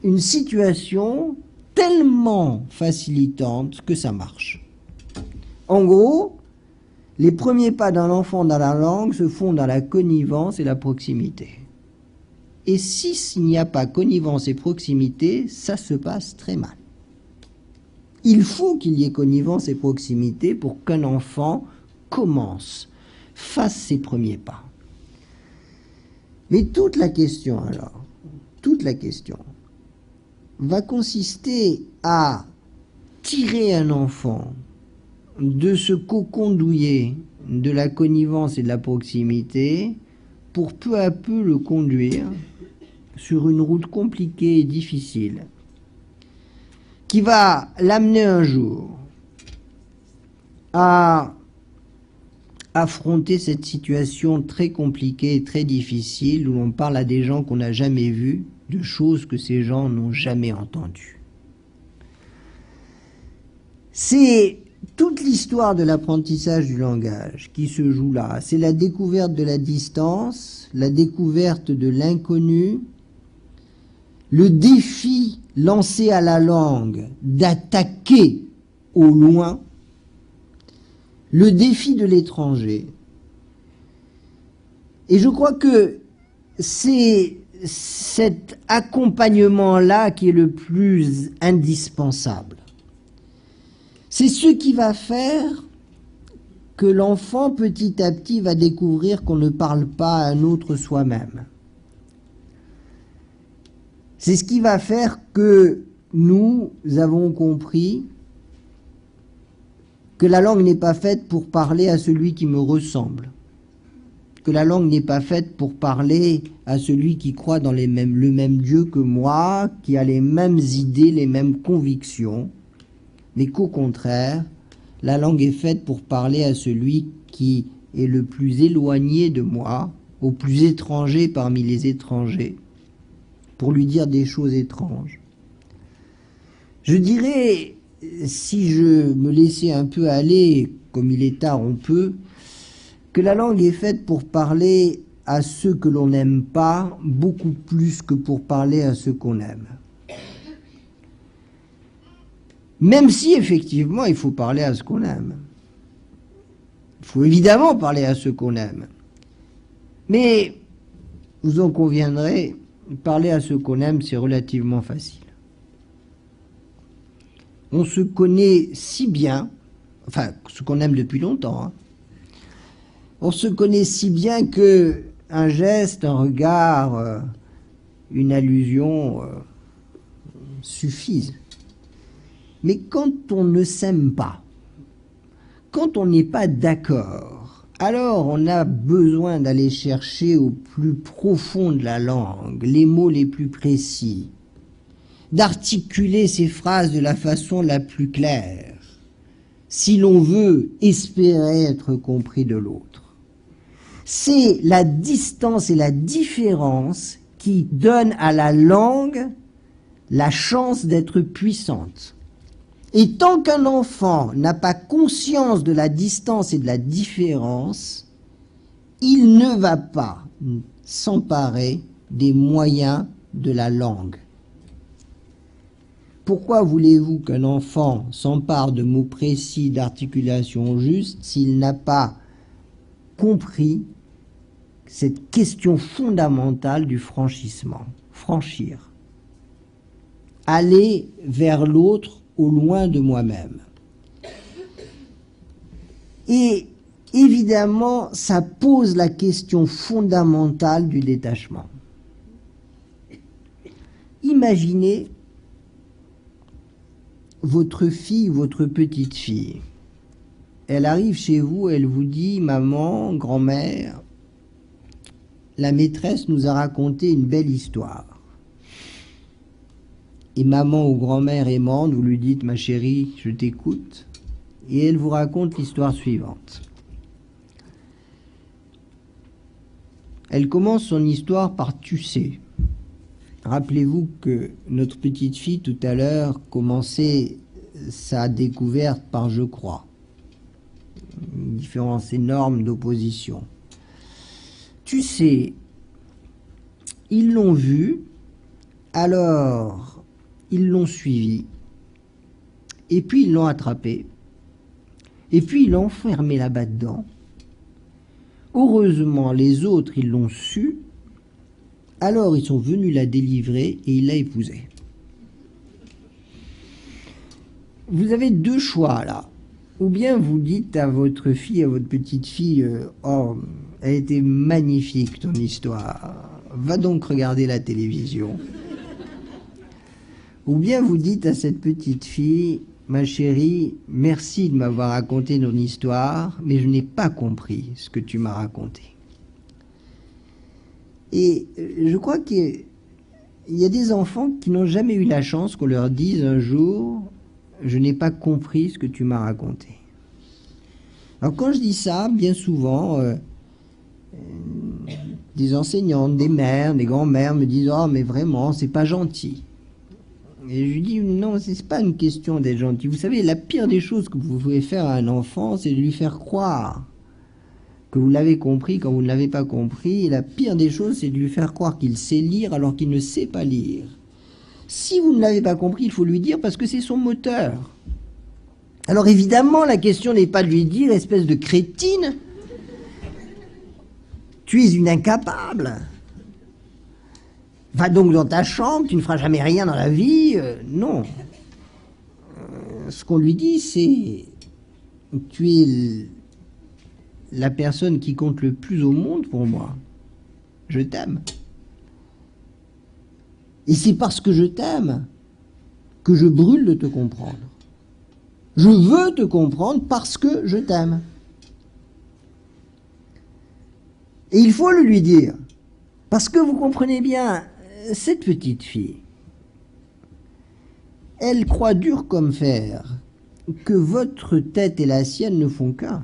une situation tellement facilitante que ça marche. En gros, les premiers pas d'un enfant dans la langue se font dans la connivence et la proximité. Et s'il n'y a pas connivence et proximité, ça se passe très mal. Il faut qu'il y ait connivence et proximité pour qu'un enfant commence, fasse ses premiers pas. Mais toute la question alors, toute la question va consister à tirer un enfant de ce cocon douillet de la connivence et de la proximité pour peu à peu le conduire sur une route compliquée et difficile qui va l'amener un jour à affronter cette situation très compliquée et très difficile où l'on parle à des gens qu'on n'a jamais vus, de choses que ces gens n'ont jamais entendues. C'est toute l'histoire de l'apprentissage du langage qui se joue là. C'est la découverte de la distance, la découverte de l'inconnu, le défi lancé à la langue d'attaquer au loin, le défi de l'étranger. Et je crois que c'est cet accompagnement-là qui est le plus indispensable. C'est ce qui va faire que l'enfant, petit à petit, va découvrir qu'on ne parle pas à un autre soi-même. C'est ce qui va faire que nous avons compris que la langue n'est pas faite pour parler à celui qui me ressemble, que la langue n'est pas faite pour parler à celui qui croit dans le même Dieu que moi, qui a les mêmes idées, les mêmes convictions, mais qu'au contraire, la langue est faite pour parler à celui qui est le plus éloigné de moi, au plus étranger parmi les étrangers, pour lui dire des choses étranges. Je dirais, si je me laissais un peu aller, comme il est tard, on peut, que la langue est faite pour parler à ceux que l'on n'aime pas, beaucoup plus que pour parler à ceux qu'on aime. Même si, effectivement, il faut parler à ce qu'on aime. Il faut évidemment parler à ceux qu'on aime. Mais, vous en conviendrez, parler à ceux qu'on aime, c'est relativement facile. On se connaît si bien, enfin, ce qu'on aime depuis longtemps, hein. On se connaît si bien que un geste, un regard, une allusion suffisent. Mais quand on ne s'aime pas, quand on n'est pas d'accord, alors on a besoin d'aller chercher au plus profond de la langue les mots les plus précis, d'articuler ses phrases de la façon la plus claire, si l'on veut espérer être compris de l'autre. C'est la distance et la différence qui donnent à la langue la chance d'être puissante. Et tant qu'un enfant n'a pas conscience de la distance et de la différence, il ne va pas s'emparer des moyens de la langue. Pourquoi voulez-vous qu'un enfant s'empare de mots précis, d'articulations justes, s'il n'a pas compris cette question fondamentale du franchissement? Franchir. Aller vers l'autre au loin de moi-même. Et évidemment, ça pose la question fondamentale du détachement. Imaginez votre fille, votre petite fille. Elle arrive chez vous, elle vous dit: maman, grand-mère, la maîtresse nous a raconté une belle histoire. Et maman ou grand-mère aimante, vous lui dites: ma chérie, je t'écoute. Et elle vous raconte l'histoire suivante. Elle commence son histoire par tu sais. Rappelez-vous que notre petite fille tout à l'heure commençait sa découverte par je crois. Une différence énorme d'opposition. Tu sais, ils l'ont vu, alors ils l'ont suivi, et puis ils l'ont attrapé, et puis ils l'ont enfermé là-bas dedans. Heureusement, les autres, ils l'ont su, alors ils sont venus la délivrer et ils l'a épousée. Vous avez deux choix là. Ou bien vous dites à votre fille, à votre petite fille: oh, elle était magnifique ton histoire, va donc regarder la télévision. Ou bien vous dites à cette petite fille: ma chérie, merci de m'avoir raconté ton histoire, mais je n'ai pas compris ce que tu m'as raconté. Et je crois qu'il y a des enfants qui n'ont jamais eu la chance qu'on leur dise un jour: je n'ai pas compris ce que tu m'as raconté. Alors quand je dis ça, bien souvent, des enseignantes, des mères, des grands-mères me disent: oh mais vraiment, c'est pas gentil. Et je lui dis: non, c'est pas une question d'être gentil. Vous savez, la pire des choses que vous pouvez faire à un enfant, c'est de lui faire croire que vous l'avez compris quand vous ne l'avez pas compris. Et la pire des choses, c'est de lui faire croire qu'il sait lire alors qu'il ne sait pas lire. Si vous ne l'avez pas compris, il faut lui dire, parce que c'est son moteur. Alors évidemment, la question n'est pas de lui dire: espèce de crétine, tu es une incapable. Va donc dans ta chambre, tu ne feras jamais rien dans la vie. Non. Ce qu'on lui dit, c'est: tu es la personne qui compte le plus au monde pour moi. Je t'aime. Et c'est parce que je t'aime que je brûle de te comprendre. Je veux te comprendre parce que je t'aime. Et il faut le lui dire. Parce que vous comprenez bien, cette petite fille, elle croit dur comme fer que votre tête et la sienne ne font qu'un.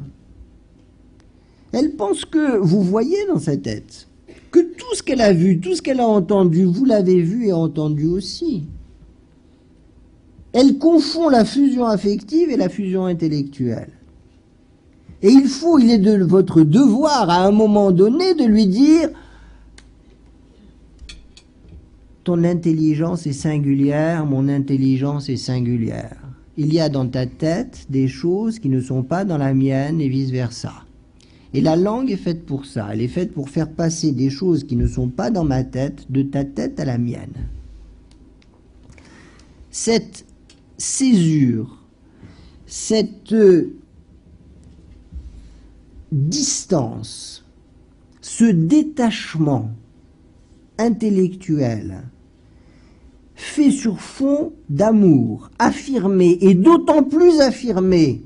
Elle pense que vous voyez dans sa tête, que tout ce qu'elle a vu, tout ce qu'elle a entendu, vous l'avez vu et entendu aussi. Elle confond la fusion affective et la fusion intellectuelle. Et il est de votre devoir à un moment donné de lui dire: ton intelligence est singulière, mon intelligence est singulière. Il y a dans ta tête des choses qui ne sont pas dans la mienne et vice-versa. Et la langue est faite pour ça. Elle est faite pour faire passer des choses qui ne sont pas dans ma tête, de ta tête à la mienne. Cette césure, cette distance, ce détachement intellectuel fait sur fond d'amour, affirmé, et d'autant plus affirmé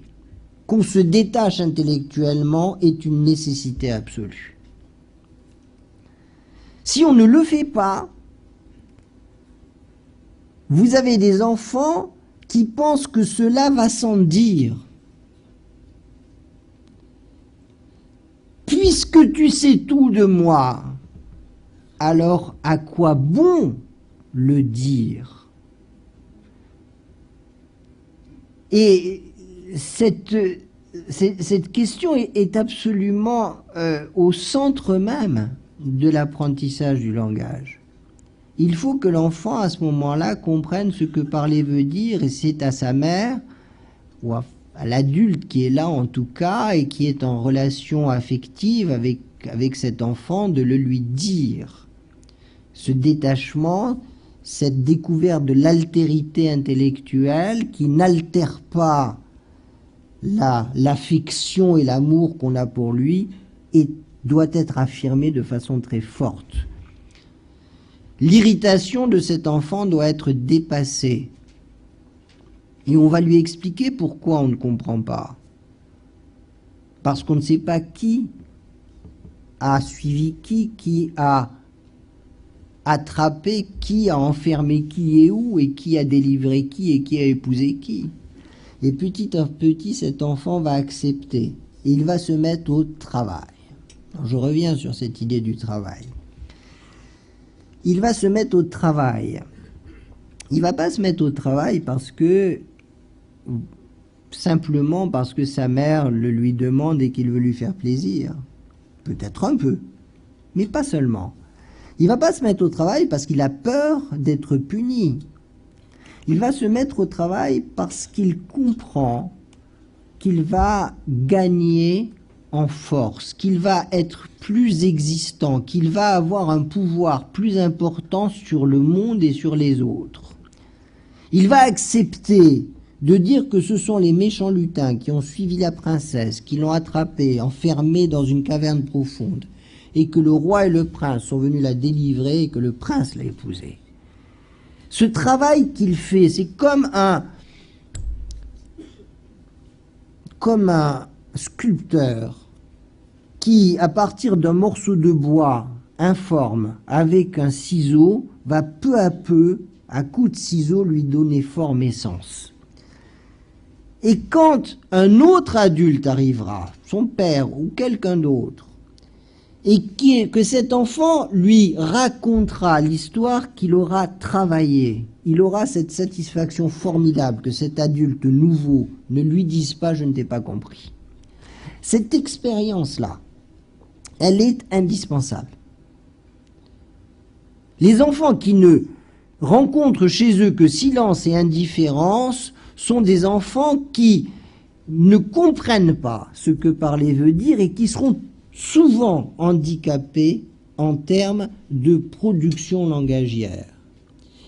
qu'on se détache intellectuellement, est une nécessité absolue. Si on ne le fait pas, Vous avez des enfants qui pensent que cela va sans dire. Puisque tu sais tout de moi, alors à quoi bon le dire? Et cette question est absolument au centre même de l'apprentissage du langage. Il faut que l'enfant, à ce moment-là, comprenne ce que parler veut dire, et c'est à sa mère, ou à l'adulte qui est là en tout cas, et qui est en relation affective avec cet enfant, de le lui dire. Ce détachement, cette découverte de l'altérité intellectuelle qui n'altère pas l'affection et l'amour qu'on a pour lui, doit être affirmée de façon très forte. L'irritation de cet enfant doit être dépassée. Et on va lui expliquer pourquoi on ne comprend pas. Parce qu'on ne sait pas qui a suivi qui a attrapé qui, a enfermé qui et où, et qui a délivré qui et qui a épousé qui. Et petit à petit, cet enfant va accepter. Et il va se mettre au travail. Alors, je reviens sur cette idée du travail. Il va se mettre au travail. Il ne va pas se mettre au travail simplement parce que sa mère le lui demande et qu'il veut lui faire plaisir. Peut-être un peu, mais pas seulement. Il ne va pas se mettre au travail parce qu'il a peur d'être puni. Il va se mettre au travail parce qu'il comprend qu'il va gagner en force, qu'il va être plus existant, qu'il va avoir un pouvoir plus important sur le monde et sur les autres. Il va accepter de dire que ce sont les méchants lutins qui ont suivi la princesse, qui l'ont attrapée, enfermée dans une caverne profonde, et que le roi et le prince sont venus la délivrer et que le prince l'a épousée. Ce travail qu'il fait, c'est comme un sculpteur qui, à partir d'un morceau de bois informe, avec un ciseau, va peu à peu, à coups de ciseau, lui donner forme et sens. Et quand un autre adulte arrivera, son père ou quelqu'un d'autre, et que cet enfant lui racontera l'histoire qu'il aura travaillée, il aura cette satisfaction formidable que cet adulte nouveau ne lui dise pas « je ne t'ai pas compris ». Cette expérience-là, elle est indispensable. Les enfants qui ne rencontrent chez eux que silence et indifférence sont des enfants qui ne comprennent pas ce que parler veut dire et qui seront souvent handicapés en termes de production langagière.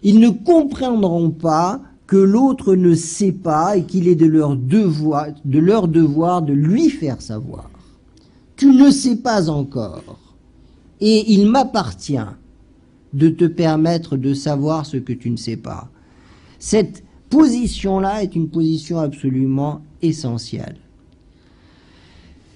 Ils ne comprendront pas que l'autre ne sait pas et qu'il est de leur devoir de lui faire savoir. Tu ne sais pas encore, et il m'appartient de te permettre de savoir ce que tu ne sais pas. Cette position-là est une position absolument essentielle.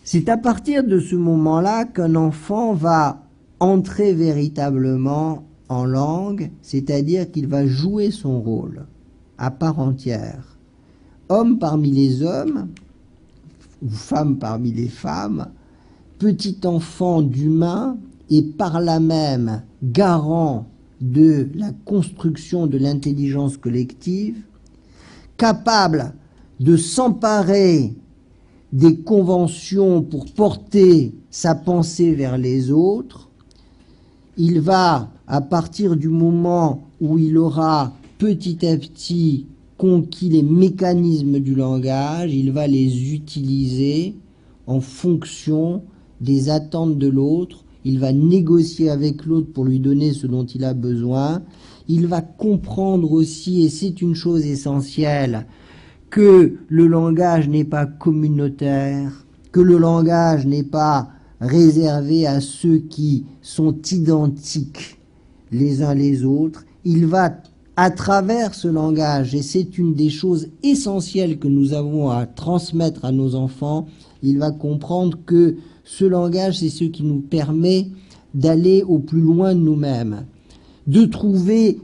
C'est à partir de ce moment-là qu'un enfant va entrer véritablement en langue, c'est-à-dire qu'il va jouer son rôle à part entière. Homme parmi les hommes, ou femme parmi les femmes, petit enfant d'humain et par là même garant de la construction de l'intelligence collective, capable de s'emparer des conventions pour porter sa pensée vers les autres, il va, à partir du moment où il aura petit à petit conquis les mécanismes du langage, il va les utiliser en fonction des attentes de l'autre, il va négocier avec l'autre pour lui donner ce dont il a besoin, il va comprendre aussi, et c'est une chose essentielle, que le langage n'est pas communautaire, que le langage n'est pas réservé à ceux qui sont identiques les uns les autres. Il va, à travers ce langage, et c'est une des choses essentielles que nous avons à transmettre à nos enfants, il va comprendre que ce langage, c'est ce qui nous permet d'aller au plus loin de nous-mêmes, de trouver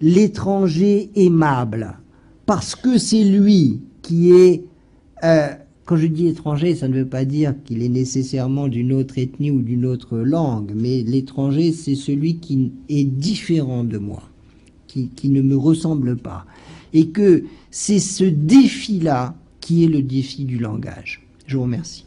l'étranger aimable, parce que c'est lui qui est... quand je dis étranger, ça ne veut pas dire qu'il est nécessairement d'une autre ethnie ou d'une autre langue, mais l'étranger, c'est celui qui est différent de moi, qui ne me ressemble pas. Et que c'est ce défi-là qui est le défi du langage. Je vous remercie.